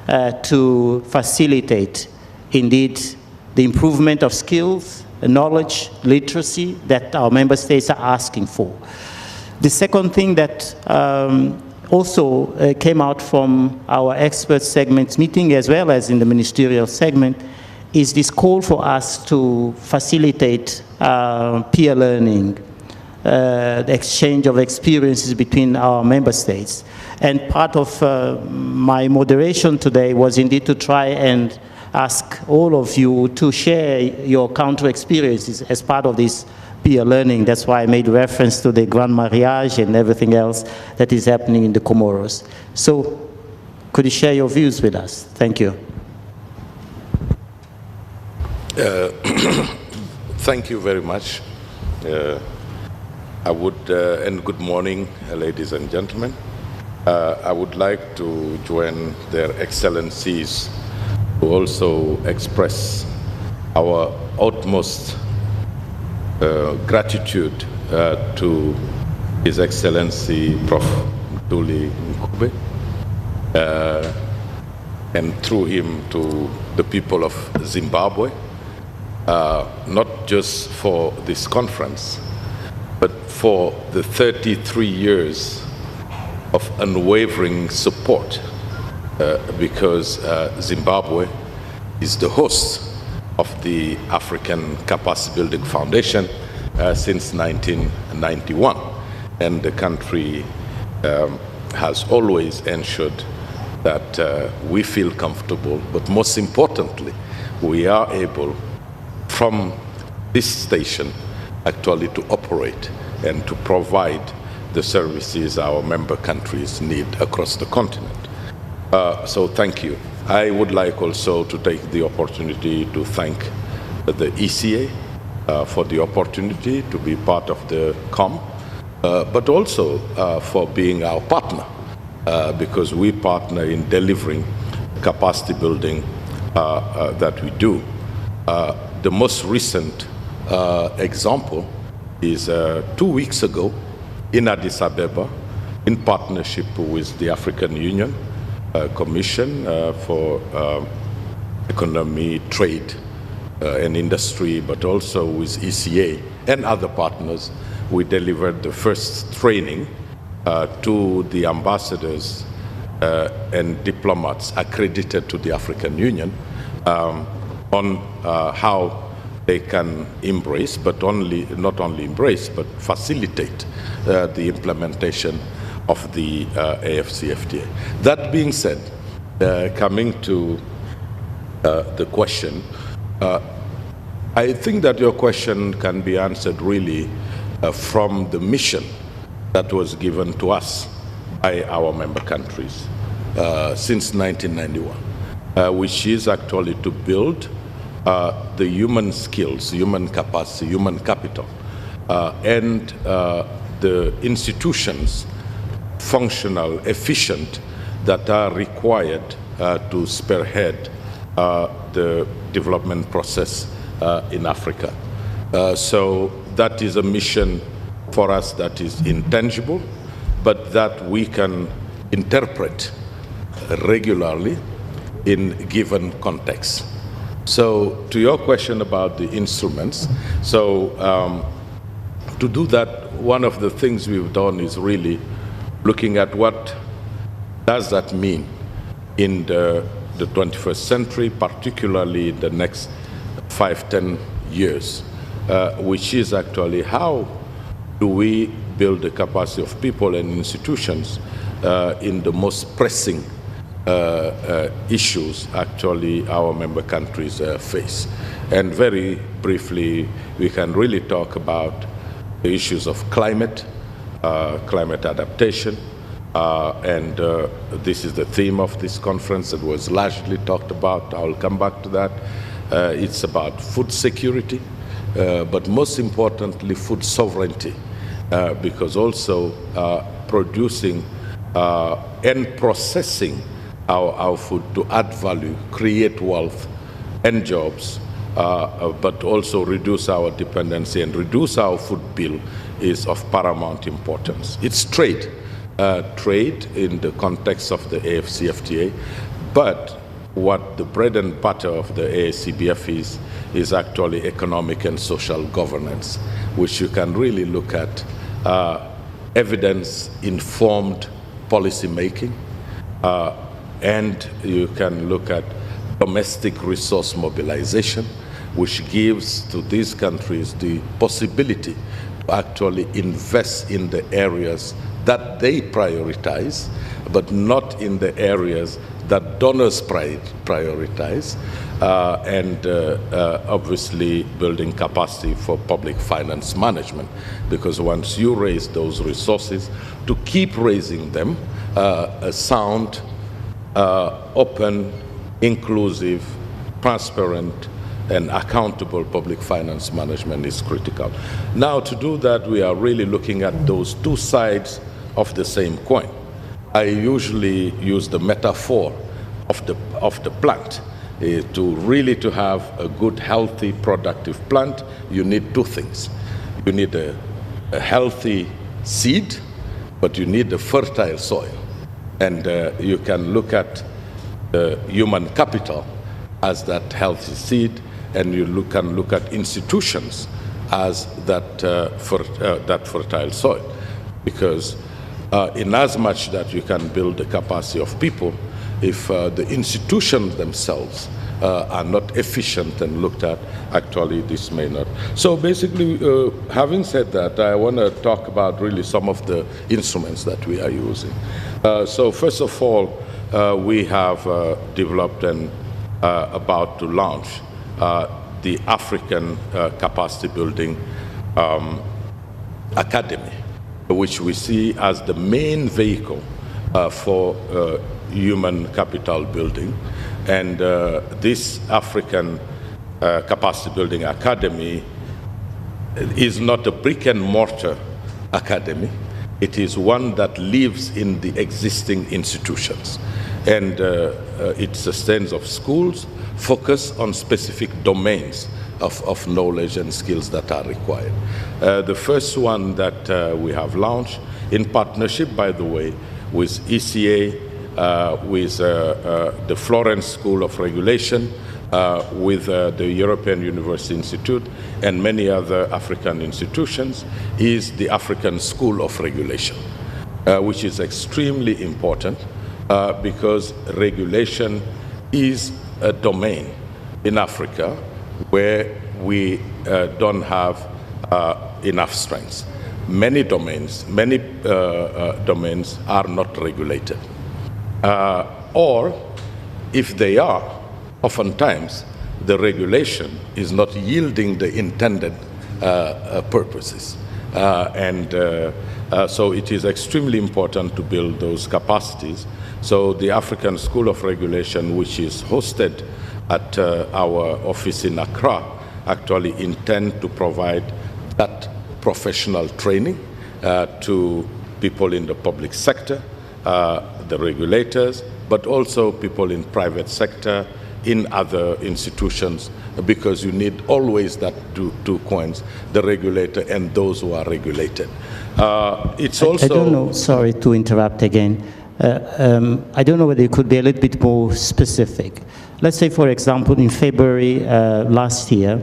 [SPEAKER 1] to facilitate, indeed, the improvement of skills, knowledge, literacy that our member states are asking for? The second thing that also came out from our expert segments meeting, as well as in the ministerial segment, is this call for us to facilitate peer learning, the exchange of experiences between our member states. And part of my moderation today was indeed to try and ask all of you to share your counter experiences as part of this peer learning. That's why I made reference to the Grand Mariage and everything else that is happening in the Comoros. So could you share your views with us? Thank you.
[SPEAKER 5] Thank you very much. And good morning, ladies and gentlemen. I would like to join their excellencies to also express our utmost gratitude to His Excellency Prof. Mutuli Ncube, and through him to the people of Zimbabwe, not just for this conference, but for the 33 years of unwavering support, because Zimbabwe is the host of the African Capacity Building Foundation since 1991. And the country has always ensured that we feel comfortable, but most importantly, we are able, from this station, actually to operate and to provide the services our member countries need across the continent. So thank you. I would like also to take the opportunity to thank the ECA for the opportunity to be part of the COM, but also for being our partner, because we partner in delivering capacity building that we do. The most recent example is 2 weeks ago in Addis Ababa, in partnership with the African Union Commission for Economy, Trade and Industry, but also with ECA and other partners. We delivered the first training to the ambassadors and diplomats accredited to the African Union on how they can embrace, but not only embrace, but facilitate the implementation of the AFCFTA. That being said, coming to the question, I think that your question can be answered really from the mission that was given to us by our member countries since 1991, which is actually to build the human skills, human capacity, human capital, and the institutions, functional, efficient, that are required to spearhead the development process in Africa. So that is a mission for us that is intangible, but that we can interpret regularly in given contexts. So to your question about the instruments, so to do that, one of the things we've done is really looking at what does that mean in the 21st century, particularly in the next 5-10 years, which is actually how do we build the capacity of people and institutions in the most pressing issues actually our member countries face. And very briefly, we can really talk about the issues of climate, climate adaptation, and this is the theme of this conference that was largely talked about. I'll come back to that. It's about food security, but most importantly, food sovereignty, because also producing and processing our food to add value, create wealth and jobs, but also reduce our dependency and reduce our food bill is of paramount importance. It's trade, trade in the context of the AFCFTA, but what the bread and butter of the AACBF is actually economic and social governance, which you can really look at evidence-informed policy making, and you can look at domestic resource mobilization, which gives to these countries the possibility to actually invest in the areas that they prioritize, but not in the areas that donors prioritize, and obviously building capacity for public finance management, because once you raise those resources, to keep raising them, a sound, open, inclusive, transparent, and accountable public finance management is critical. Now, to do that, we are really looking at those two sides of the same coin. I usually use the metaphor of the plant. To have a good, healthy, productive plant, you need two things. You need a healthy seed, but you need a fertile soil. And you can look at human capital as that healthy seed, and you can look at institutions as that fertile soil. Because in as much that you can build the capacity of people, if the institutions themselves are not efficient and looked at, actually this may not. So basically, having said that, I want to talk about really some of the instruments that we are using. So first of all, we have developed and about to launch the African Capacity Building Academy, which we see as the main vehicle for human capital building. And this African Capacity Building Academy is not a brick and mortar academy. It is one that lives in the existing institutions. And it sustains of schools, focus on specific domains of knowledge and skills that are required. The first one that we have launched, in partnership, by the way, with ECA, with the Florence School of Regulation, with the European University Institute, and many other African institutions, is the African School of Regulation, which is extremely important because regulation is a domain in Africa where we don't have enough strengths. Many domains are not regulated. Or if they are, oftentimes the regulation is not yielding the intended purposes. So it is extremely important to build those capacities. So the African School of Regulation, which is hosted at our office in Accra, actually intend to provide that professional training to people in the public sector, the regulators, but also people in private sector, in other institutions, because you need always that two coins, the regulator and those who are regulated. It's also...
[SPEAKER 6] I don't know, sorry to interrupt again. I don't know whether you could be a little bit more specific. Let's say, for example, in February last year,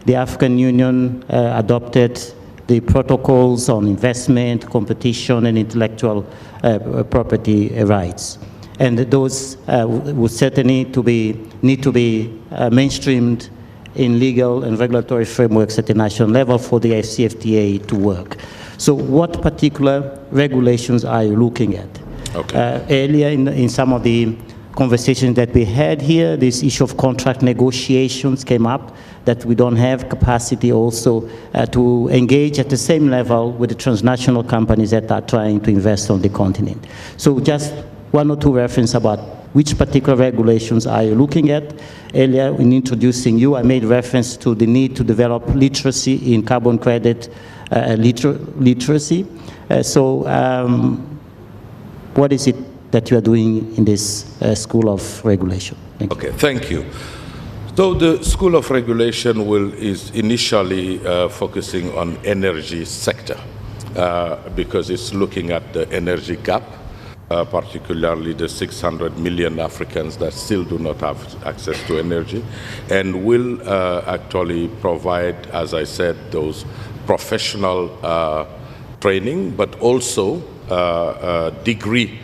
[SPEAKER 6] the African Union adopted the protocols on investment, competition, and intellectual property rights. And those would certainly need to be mainstreamed in legal and regulatory frameworks at the national level for the AfCFTA to work. So what particular regulations are you looking at? Okay. Earlier in some of the conversations that we had here, this issue of contract negotiations came up, that we don't have capacity also to engage at the same level with the transnational companies that are trying to invest on the continent. So just one or two references about which particular regulations are you looking at. Earlier in introducing you, I made reference to the need to develop literacy in carbon credit literacy. What is it that you are doing in this School of Regulation?
[SPEAKER 5] Thank you. So the School of Regulation is initially focusing on energy sector because it's looking at the energy gap, particularly the 600 million Africans that still do not have access to energy, and will actually provide, as I said, those professional training, but also degree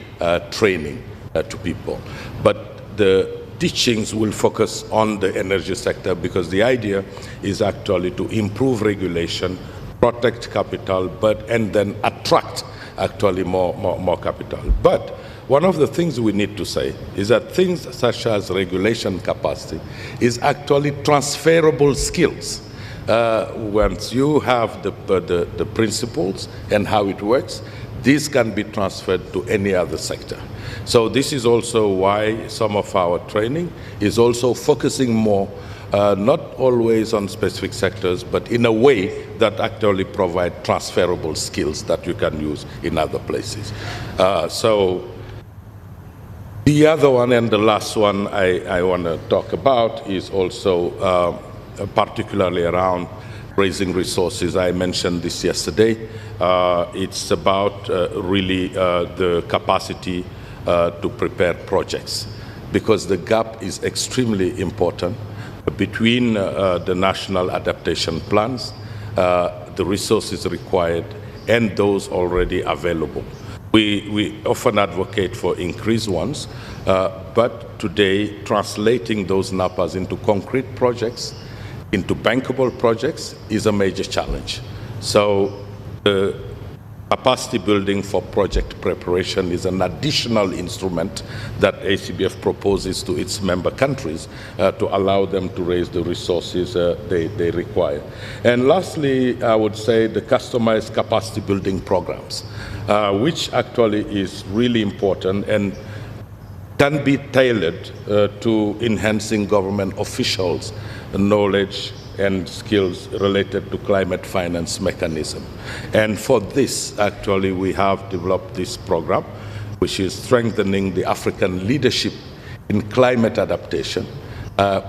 [SPEAKER 5] training to people. But the teachings will focus on the energy sector because the idea is actually to improve regulation, protect capital, and then attract actually more capital. But one of the things we need to say is that things such as regulation capacity is actually transferable skills. Once you have the principles and how it works, this can be transferred to any other sector. So this is also why some of our training is also focusing more not always on specific sectors, but in a way that actually provide transferable skills that you can use in other places. So the other one and the last one I want to talk about is also particularly around raising resources. I mentioned this yesterday. It's about really the capacity to prepare projects, because the gap is extremely important between the national adaptation plans, the resources required, and those already available. We often advocate for increased ones, but today translating those NAPAs into concrete projects, into bankable projects, is a major challenge. So the capacity building for project preparation is an additional instrument that ACBF proposes to its member countries to allow them to raise the resources they require. And lastly, I would say the customized capacity building programs, which actually is really important and can be tailored to enhancing government officials' knowledge and skills related to climate finance mechanism. And for this, actually, we have developed this program, which is strengthening the African leadership in climate adaptation,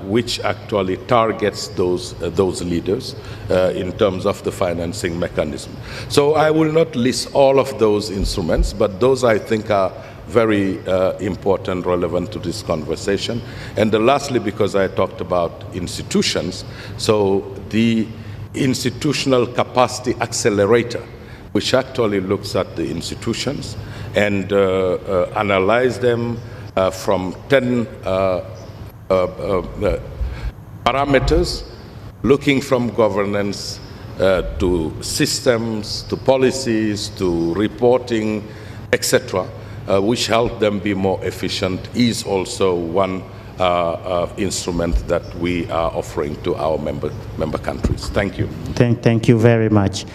[SPEAKER 5] which actually targets those leaders in terms of the financing mechanism. So I will not list all of those instruments, but those I think are very important, relevant to this conversation. And lastly, because I talked about institutions, so the Institutional Capacity Accelerator, which actually looks at the institutions and analyze them from 10 parameters, looking from governance to systems, to policies, to reporting, etc., which help them be more efficient, is also one instrument that we are offering to our member countries. Thank you.
[SPEAKER 6] Thank you very much.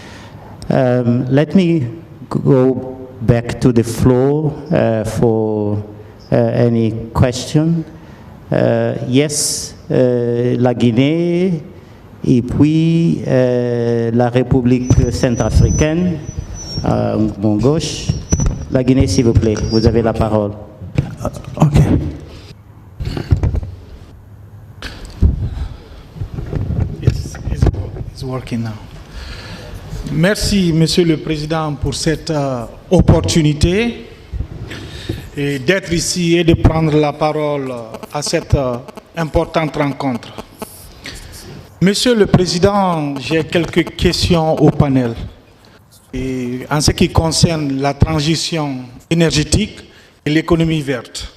[SPEAKER 6] Let me go back to the floor for any question. Yes, la Guinée et puis la République centrafricaine, mon gauche. La Guinée, s'il vous plaît, vous avez la parole.
[SPEAKER 7] OK. Yes, it's working now. Merci, Monsieur le Président, pour cette opportunité et d'être ici et de prendre la parole à cette importante rencontre. Monsieur le Président, j'ai quelques questions au panel. Et en ce qui concerne la transition énergétique et l'économie verte.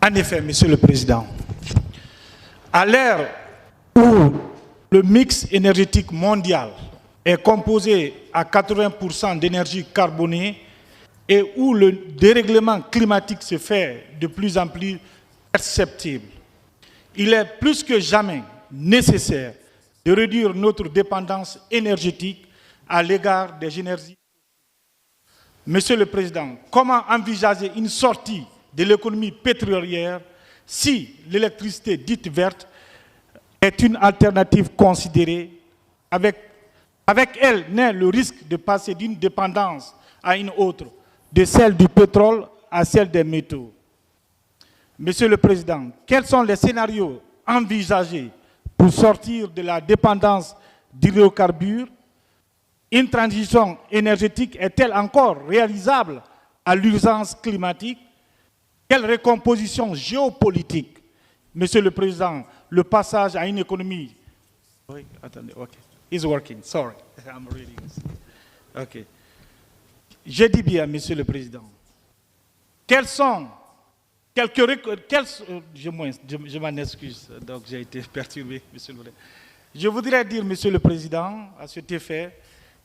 [SPEAKER 7] En effet, Monsieur le Président, à l'ère où le mix énergétique mondial est composé à 80% d'énergie carbonée et où le dérèglement climatique se fait de plus en plus perceptible, il est plus que jamais nécessaire de réduire notre dépendance énergétique à l'égard des énergies. Monsieur le Président, comment envisager une sortie de l'économie pétrolière si l'électricité dite verte est une alternative considérée? Avec elle naît le risque de passer d'une dépendance à une autre, de celle du pétrole à celle des métaux. Monsieur le Président, quels sont les scénarios envisagés pour sortir de la dépendance d'hydrocarbures? Une transition énergétique est-elle encore réalisable à l'urgence climatique? Quelle recomposition géopolitique? Monsieur le Président, le passage à une économie... Oui, attendez, ok. It's working, sorry, I'm reading. Ok. Je dis bien, Monsieur le Président, quels sont je m'en excuse, donc j'ai été perturbé, Monsieur le Président. Je voudrais dire, Monsieur le Président, à cet effet,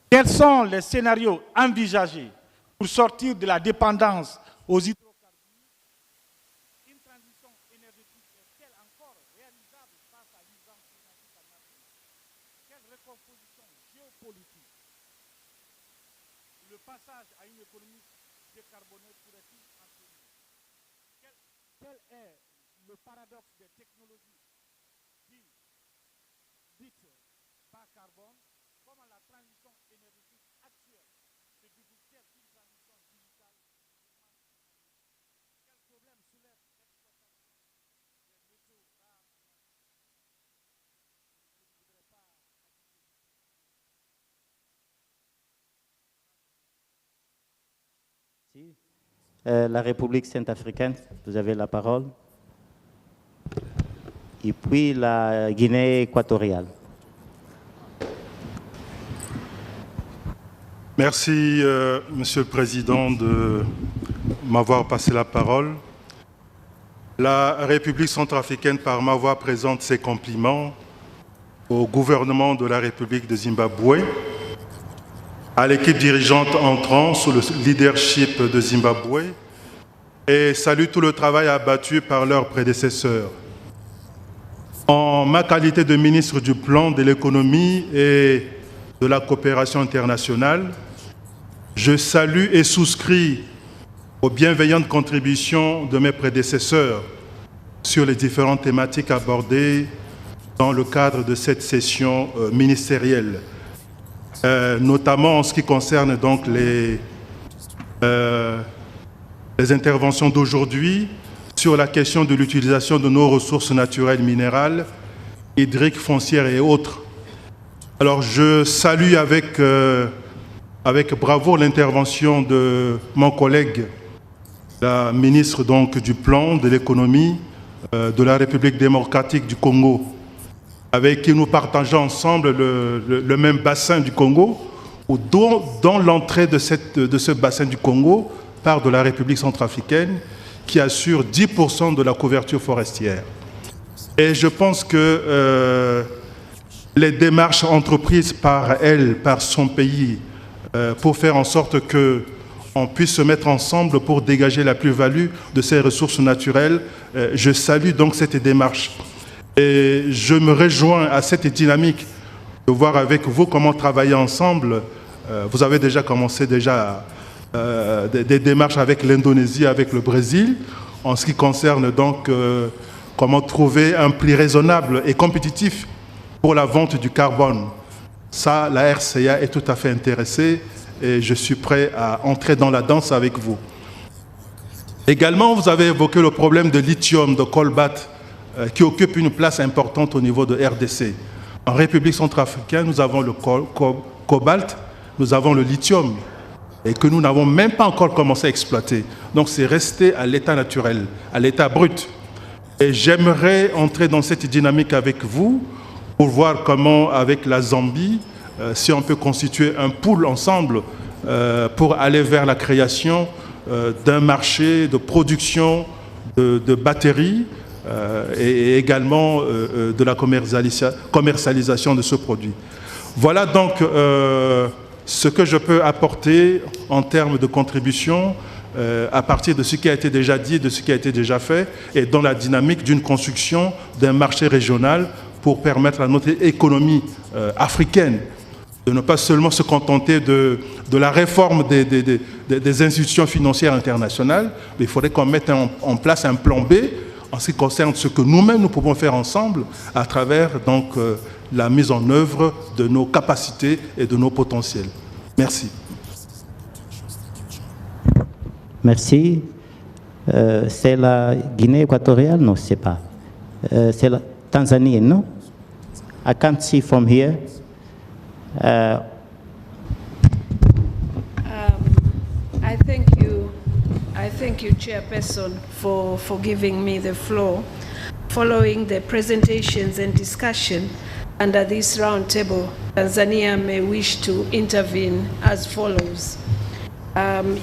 [SPEAKER 7] quels sont les scénarios envisagés pour sortir de la dépendance aux hydrocarbures? Une transition énergétique est-elle encore réalisable face à l'urgence climatique en Afrique? Quelle recomposition géopolitique? Le passage à une économie décarbonée pourrait-il entraîner? Quel est le paradoxe des technologies bas carbone, comment la transition énergétique actuelle se débouche d'une transition digitale. Quel problème soulève l'exploitation des métaux rares en Afrique? Je ne voudrais pas ajouter.
[SPEAKER 6] La République centrafricaine, vous avez la parole. Et puis la Guinée équatoriale.
[SPEAKER 8] Merci, Monsieur le Président, de m'avoir passé la parole. La République centrafricaine, par ma voix, présente ses compliments au gouvernement de la République de Zimbabwe, à l'équipe dirigeante entrant sous le leadership de Zimbabwe et salue tout le travail abattu par leurs prédécesseurs. En ma qualité de ministre du Plan, de l'économie et de la coopération internationale, je salue et souscris aux bienveillantes contributions de mes prédécesseurs sur les différentes thématiques abordées dans le cadre de cette session ministérielle. Notamment en ce qui concerne donc les interventions d'aujourd'hui sur la question de l'utilisation de nos ressources naturelles minérales, hydriques, foncières et autres. Alors je salue avec bravoure l'intervention de mon collègue, la ministre donc du Plan, de l'économie de la République démocratique du Congo, avec qui nous partageons ensemble le même bassin du Congo, ou dont l'entrée de ce bassin du Congo part de la République centrafricaine, qui assure 10% de la couverture forestière. Et je pense que les démarches entreprises par elle, par son pays, pour faire en sorte qu'on puisse se mettre ensemble pour dégager la plus-value de ces ressources naturelles, je salue donc cette démarche. Et je me rejoins à cette dynamique de voir avec vous comment travailler ensemble. Vous avez déjà commencé des démarches avec l'Indonésie, avec le Brésil, en ce qui concerne donc comment trouver un prix raisonnable et compétitif pour la vente du carbone. Ça, la RCA est tout à fait intéressée et je suis prêt à entrer dans la danse avec vous. Également, vous avez évoqué le problème de lithium, de cobalt, qui occupe une place importante au niveau de RDC. En République centrafricaine, nous avons le cobalt, nous avons le lithium, et que nous n'avons même pas encore commencé à exploiter. Donc c'est resté à l'état naturel, à l'état brut. Et j'aimerais entrer dans cette dynamique avec vous pour voir comment, avec la Zambie, si on peut constituer un pool ensemble pour aller vers la création d'un marché de production de batteries et également de la commercialisation de ce produit. Voilà donc ce que je peux apporter en termes de contribution à partir de ce qui a été déjà dit, de ce qui a été déjà fait, et dans la dynamique d'une construction d'un marché régional pour permettre à notre économie africaine de ne pas seulement se contenter de la réforme des institutions financières internationales, mais il faudrait qu'on mette en place un plan B en ce qui concerne ce que nous-mêmes nous pouvons faire ensemble à travers donc la mise en œuvre de nos capacités et de nos potentiels. Merci.
[SPEAKER 6] Merci. C'est la Guinée équatoriale? Non, c'est pas. C'est la Tanzanie, non? I can't see from here.
[SPEAKER 9] I thank you, Chairperson, for giving me the floor. Following the presentations and discussion under this roundtable, Tanzania may wish to intervene as follows.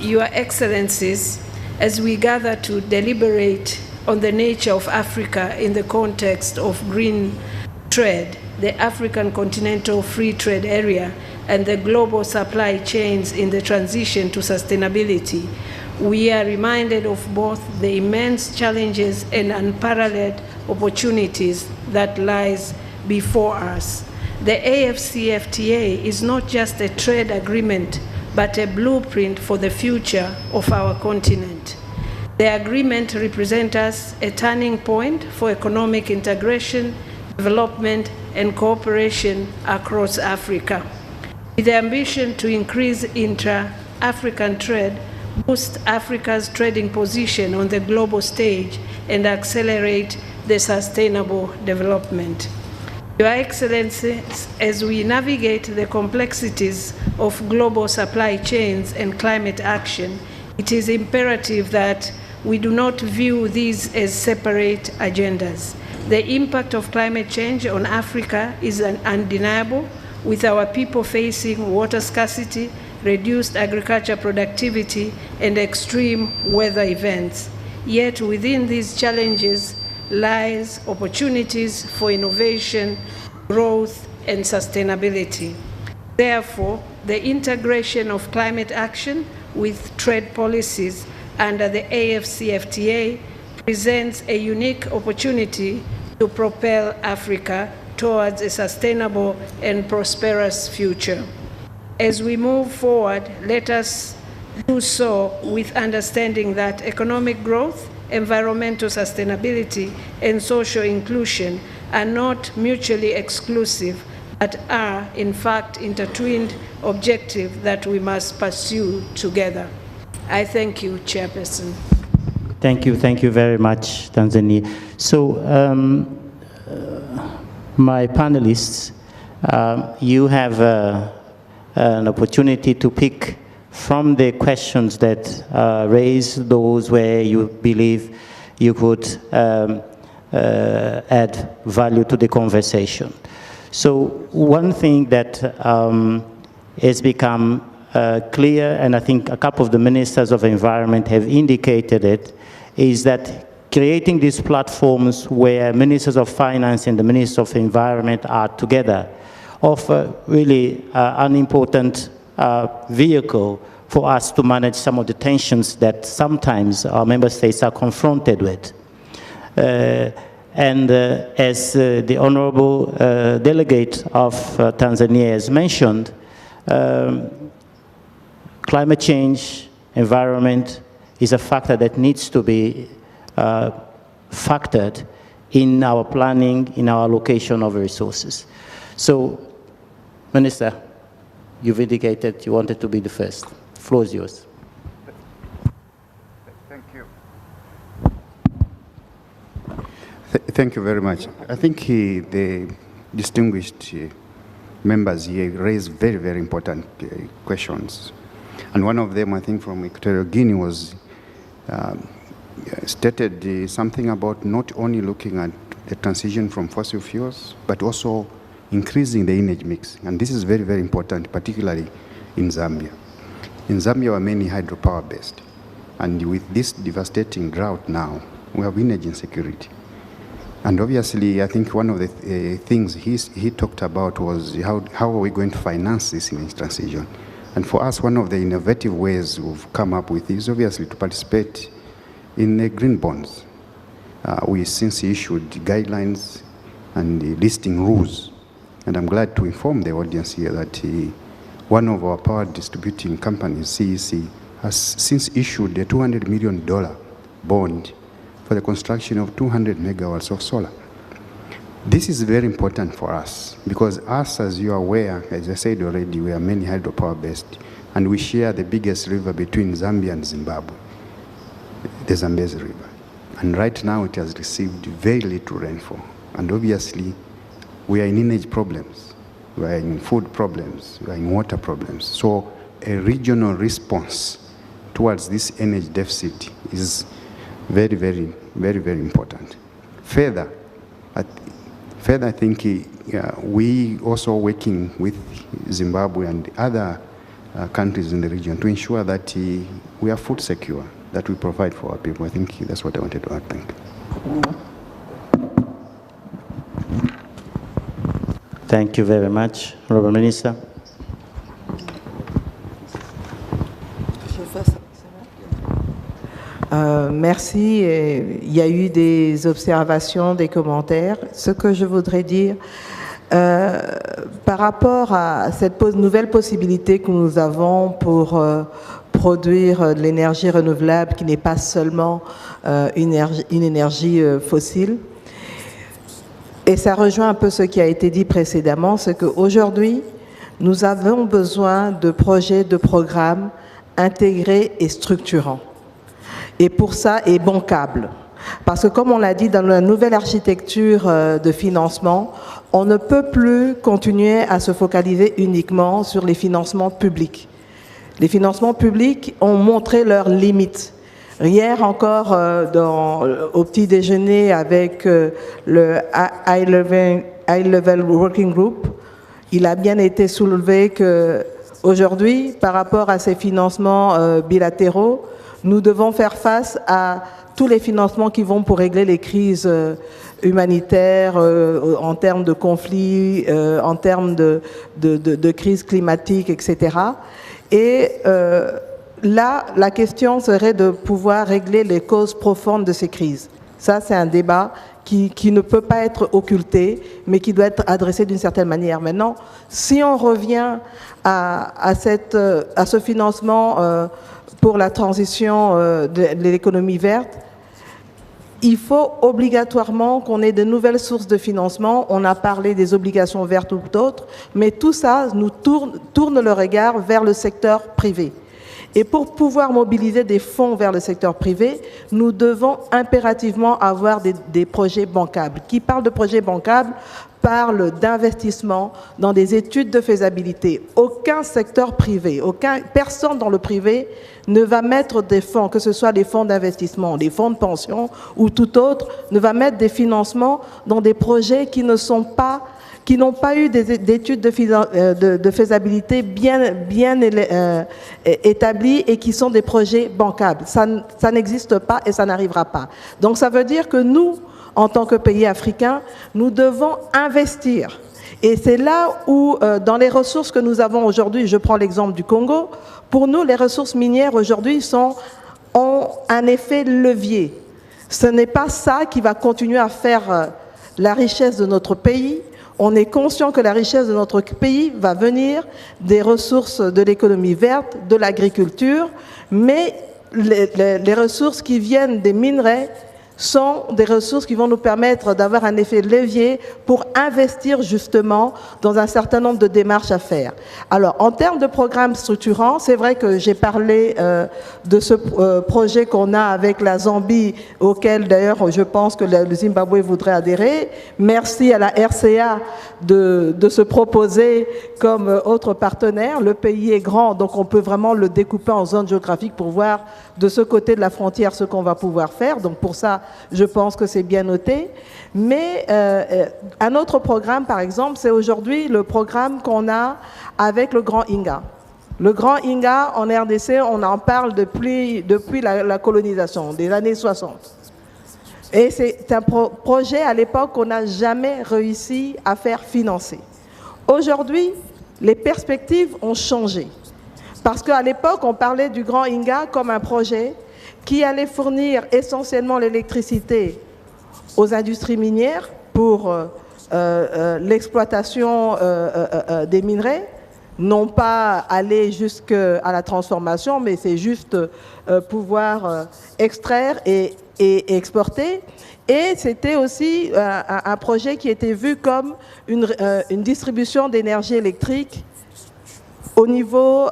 [SPEAKER 9] Your Excellencies, as we gather to deliberate on the nature of Africa in the context of green trade, the African Continental Free Trade Area, and the global supply chains in the transition to sustainability, we are reminded of both the immense challenges and unparalleled opportunities that lies before us. The AFCFTA is not just a trade agreement, but a blueprint for the future of our continent. The agreement represents a turning point for economic integration, development, and cooperation across Africa. With the ambition to increase intra-African trade, boost Africa's trading position on the global stage, and accelerate the sustainable development. Your Excellencies, as we navigate the complexities of global supply chains and climate action, it is imperative that we do not view these as separate agendas. The impact of climate change on Africa is undeniable, with our people facing water scarcity, reduced agriculture productivity, and extreme weather events. Yet within these challenges lies opportunities for innovation, growth, and sustainability. Therefore, the integration of climate action with trade policies under the AFCFTA presents a unique opportunity to propel Africa towards a sustainable and prosperous future. As we move forward, let us do so with understanding that economic growth, environmental sustainability, and social inclusion are not mutually exclusive, but are, in fact, intertwined objectives that we must pursue together. I thank you, Chairperson.
[SPEAKER 6] Thank you very much, Tanzania. So, my panelists, you have an opportunity to pick from the questions that raise those where you believe you could add value to the conversation. So one thing that has become clear, and I think a couple of the ministers of environment have indicated it, is that creating these platforms where ministers of finance and the ministers of environment are together offer really an important vehicle for us to manage some of the tensions that sometimes our member states are confronted with. As the Honorable Delegate of Tanzania has mentioned, climate change, environment is a factor that needs to be factored in our planning, in our allocation of resources. So, Minister, you've indicated you wanted to be the first. The floor is yours.
[SPEAKER 3] Thank you. Thank you very much. I think the distinguished members here raised very, very important questions. And one of them, I think, from Equatorial Guinea was stated something about not only looking at the transition from fossil fuels, but also increasing the energy mix. And this is very, very important, particularly in Zambia. In Zambia, we're mainly hydropower based. And with this devastating drought now, we have energy insecurity. And obviously, I think one of the things he talked about was how are we going to finance this energy transition? And for us, one of the innovative ways we've come up with is obviously to participate in the green bonds. We since issued guidelines and listing rules. And I'm glad to inform the audience here that one of our power distributing companies, CEC, has since issued a $200 million bond for the construction of 200 megawatts of solar. This is very important for us because us, as you are aware, as I said already, we are mainly hydropower based and we share the biggest river between Zambia and Zimbabwe, the Zambezi River. And right now it has received very little rainfall. And obviously we are in energy problems, we are in food problems, we are in water problems. So a regional response towards this energy deficit is very, very, very, very important. Further, I think we also working with Zimbabwe and other countries in the region to ensure that we are food secure, that we provide for our people. I think that's what I wanted to add. Thank you.
[SPEAKER 6] Thank you very much, Honourable Minister.
[SPEAKER 2] Merci. Il y a eu des observations, des commentaires. Ce que je voudrais dire, par rapport à cette nouvelle possibilité que nous avons pour produire de l'énergie renouvelable qui n'est pas seulement une énergie fossile, Et ça rejoint un peu ce qui a été dit précédemment, c'est qu'aujourd'hui, nous avons besoin de projets, de programmes intégrés et structurants. Et pour ça, et bancables. Parce que comme on l'a dit, dans la nouvelle architecture de financement, on ne peut plus continuer à se focaliser uniquement sur les financements publics. Les financements publics ont montré leurs limites. Hier encore, au petit déjeuner avec le High Level Working Group, il a bien été soulevé qu'aujourd'hui, par rapport à ces financements bilatéraux, nous devons faire face à tous les financements qui vont pour régler les crises humanitaires, en termes de conflits, en termes de crise climatique, etc. Et là, la question serait de pouvoir régler les causes profondes de ces crises. Ça, c'est un débat qui ne peut pas être occulté, mais qui doit être adressé d'une certaine manière. Maintenant, si on revient à ce financement pour la transition de l'économie verte, il faut obligatoirement qu'on ait de nouvelles sources de financement. On a parlé des obligations vertes ou d'autres, mais tout ça nous tourne le regard vers le secteur privé. Et pour pouvoir mobiliser des fonds vers le secteur privé, nous devons impérativement avoir des projets bancables. Qui parle de projets bancables parle d'investissement dans des études de faisabilité. Aucun secteur privé, personne dans le privé ne va mettre des fonds, que ce soit les fonds d'investissement, les fonds de pension ou tout autre, ne va mettre des financements dans des projets qui n'ont pas eu d'études de faisabilité bien établies et qui sont des projets bancables. Ça n'existe pas et ça n'arrivera pas. Donc ça veut dire que nous, en tant que pays africains, nous devons investir. Et c'est là où, dans les ressources que nous avons aujourd'hui, je prends l'exemple du Congo, pour nous, les ressources minières aujourd'hui ont un effet levier. Ce n'est pas ça qui va continuer à faire la richesse de notre pays. On est conscient que la richesse de notre pays va venir des ressources de l'économie verte, de l'agriculture, mais les ressources qui viennent des minerais sont des ressources qui vont nous permettre d'avoir un effet levier pour investir justement dans un certain nombre de démarches à faire. Alors, en termes de programmes structurants, c'est vrai que j'ai parlé de ce projet qu'on a avec la Zambie, auquel d'ailleurs je pense que le Zimbabwe voudrait adhérer. Merci à la RCA de se proposer comme autre partenaire. Le pays est grand, donc on peut vraiment le découper en zones géographiques pour voir de ce côté de la frontière ce qu'on va pouvoir faire. Donc pour ça, je pense que c'est bien noté. Mais un autre programme, par exemple, c'est aujourd'hui le programme qu'on a avec le Grand Inga. Le Grand Inga, en RDC, on en parle depuis la colonisation, des années 60. Et c'est un projet, à l'époque, qu'on n'a jamais réussi à faire financer. Aujourd'hui, les perspectives ont changé. Parce qu'à l'époque, on parlait du Grand Inga comme un projet qui allait fournir essentiellement l'électricité aux industries minières pour l'exploitation des minerais, non pas aller jusqu'à la transformation, mais c'est juste pouvoir extraire et exporter. Et c'était aussi un projet qui était vu comme une distribution d'énergie électrique au niveau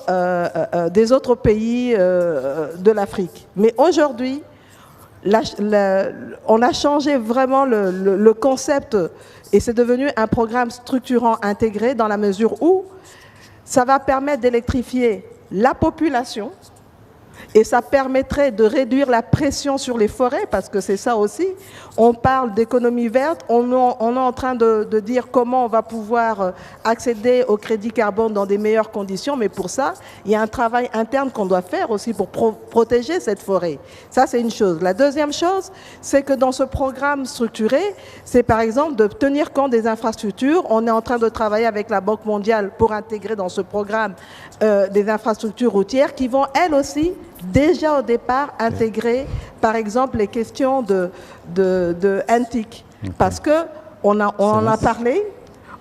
[SPEAKER 2] des autres pays de l'Afrique. Mais aujourd'hui, on a changé vraiment le concept et c'est devenu un programme structurant intégré dans la mesure où ça va permettre d'électrifier la population et ça permettrait de réduire la pression sur les forêts, parce que c'est ça aussi. On parle d'économie verte, on est en train de dire comment on va pouvoir accéder au crédit carbone dans des meilleures conditions, mais pour ça, il y a un travail interne qu'on doit faire aussi pour protéger cette forêt. Ça, c'est une chose. La deuxième chose, c'est que dans ce programme structuré, c'est par exemple de tenir compte des infrastructures. On est en train de travailler avec la Banque mondiale pour intégrer dans ce programme des infrastructures routières qui vont, elles aussi, déjà au départ, intégrer, par exemple, les questions de NTIC. Parce qu'on en a parlé,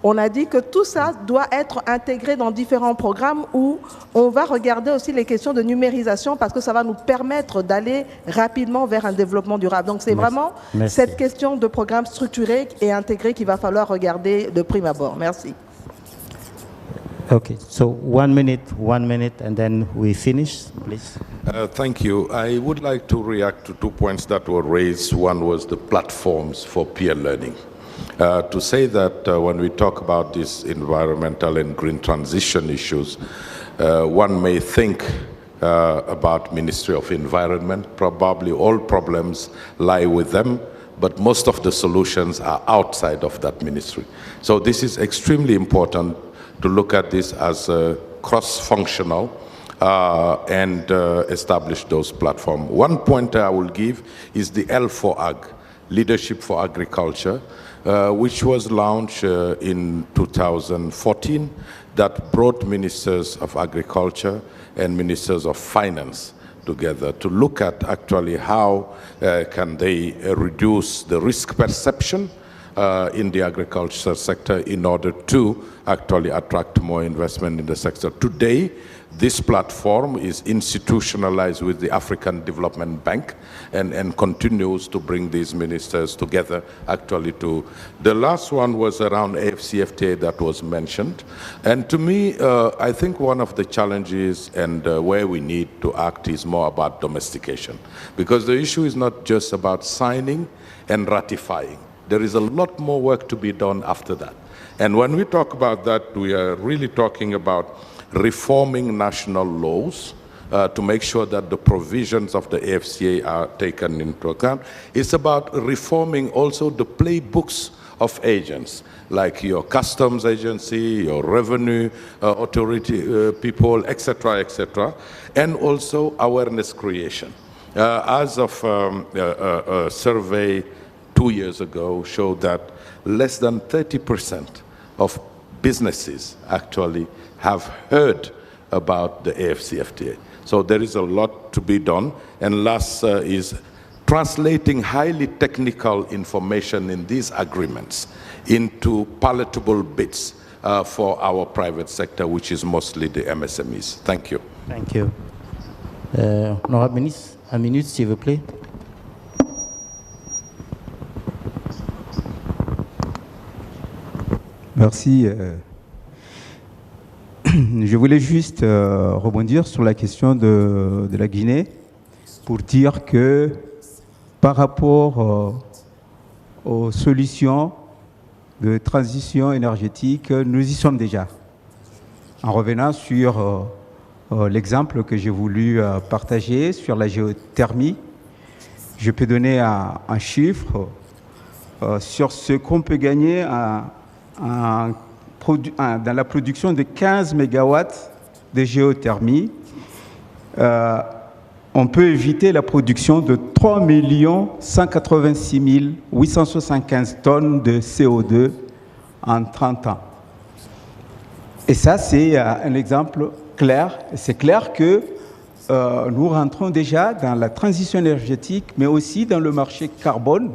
[SPEAKER 2] on a dit que tout ça doit être intégré dans différents programmes où on va regarder aussi les questions de numérisation parce que ça va nous permettre d'aller rapidement vers un développement durable. Donc c'est vraiment cette question de programme structuré et intégré qu'il va falloir regarder de prime abord. Merci.
[SPEAKER 6] Okay, so 1 minute, and then we finish, please.
[SPEAKER 5] Thank you. I would like to react to 2 points that were raised. One was the platforms for peer learning. To say that when we talk about these environmental and green transition issues, one may think about Ministry of Environment. Probably all problems lie with them, but most of the solutions are outside of that ministry. So this is extremely important to look at this as cross-functional and establish those platforms. One point I will give is the L4Ag, Leadership for Agriculture, which was launched in 2014, that brought ministers of agriculture and ministers of finance together to look at actually how can they reduce the risk perception in the agriculture sector in order to actually attract more investment in the sector. Today, this platform is institutionalized with the African Development Bank and continues to bring these ministers together actually to. The last one was around AFCFTA that was mentioned. And to me, I think one of the challenges and where we need to act is more about domestication. Because the issue is not just about signing and ratifying. There is a lot more work to be done after that. And when we talk about that, we are really talking about reforming national laws to make sure that the provisions of the AFCA are taken into account. It's about reforming also the playbooks of agents, like your customs agency, your revenue authority people, etc., and also awareness creation. As of a survey 2 years ago showed that less than 30% of businesses actually have heard about the AFCFTA. So there is a lot to be done. And last is translating highly technical information in these agreements into palatable bits for our private sector, which is mostly the MSMEs. Thank you.
[SPEAKER 6] Thank you. Honorable Ministre, 1 minute, s'il vous plaît.
[SPEAKER 4] Merci. Je voulais juste rebondir sur la question de la Guinée pour dire que par rapport aux solutions de transition énergétique, nous y sommes déjà. En revenant sur l'exemple que j'ai voulu partager sur la géothermie, je peux donner un chiffre sur ce qu'on peut gagner dans la production de 15 MW de géothermie. On peut éviter la production de 3 186 875 tonnes de CO2 en 30 ans. Et ça, c'est un exemple clair. C'est clair que nous rentrons déjà dans la transition énergétique, mais aussi dans le marché carbone.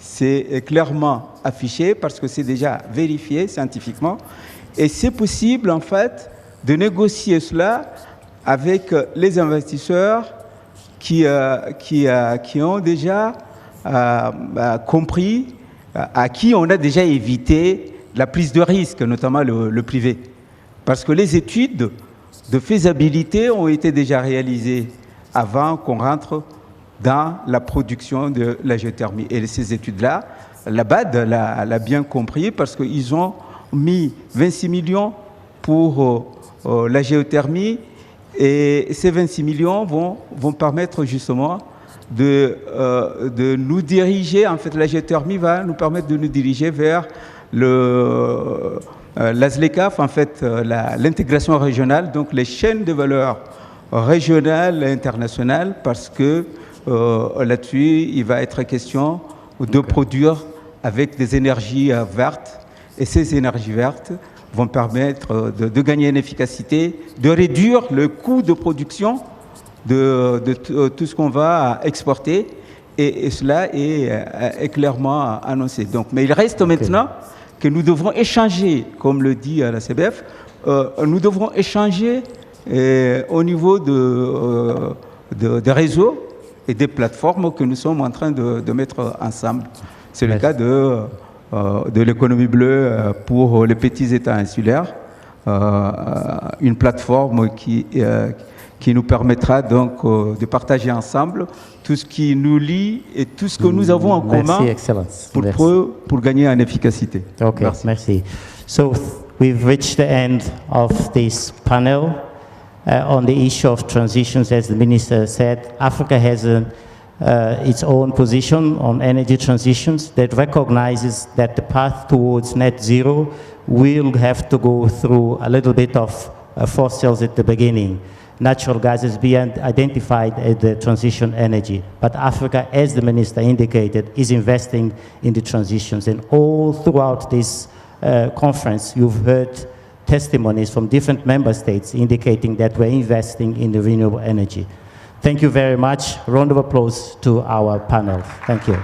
[SPEAKER 4] C'est clairement affiché parce que c'est déjà vérifié scientifiquement. Et c'est possible, en fait, de négocier cela avec les investisseurs qui ont déjà compris, à qui on a déjà évité la prise de risque, notamment le privé. Parce que les études de faisabilité ont été déjà réalisées avant qu'on rentre dans la production de la géothermie. Et ces études-là, la BAD l'a bien compris parce qu'ils ont mis 26 millions pour la géothermie et ces 26 millions vont permettre justement de nous diriger, en fait la géothermie va nous permettre de nous diriger vers l'ASLECAF, en fait l'intégration régionale, donc les chaînes de valeur régionales et internationales, parce que là-dessus, il va être question de produire avec des énergies vertes. Et ces énergies vertes vont permettre de gagner en efficacité, de réduire le coût de production de tout ce qu'on va exporter. Et cela est clairement annoncé. Donc, mais il reste maintenant que nous devrons échanger, comme le dit la CBF, nous devrons échanger au niveau des réseaux et des plateformes que nous sommes en train de mettre ensemble. C'est le cas de l'économie bleue pour les petits États insulaires, une plateforme qui nous permettra donc de partager ensemble tout ce qui nous lie et tout ce que nous avons en commun pour gagner en efficacité.
[SPEAKER 6] Okay, merci. So we've reached the end of this panel on the issue of transitions. As the Minister said, Africa has its own position on energy transitions that recognizes that the path towards net zero will have to go through a little bit of fossils at the beginning. Natural gas has been identified as the transition energy, but Africa, as the Minister indicated, is investing in the transitions. And all throughout this conference, you've heard testimonies from different member states indicating that we're investing in the renewable energy. Thank you very much. Round of applause to our panel. Thank you.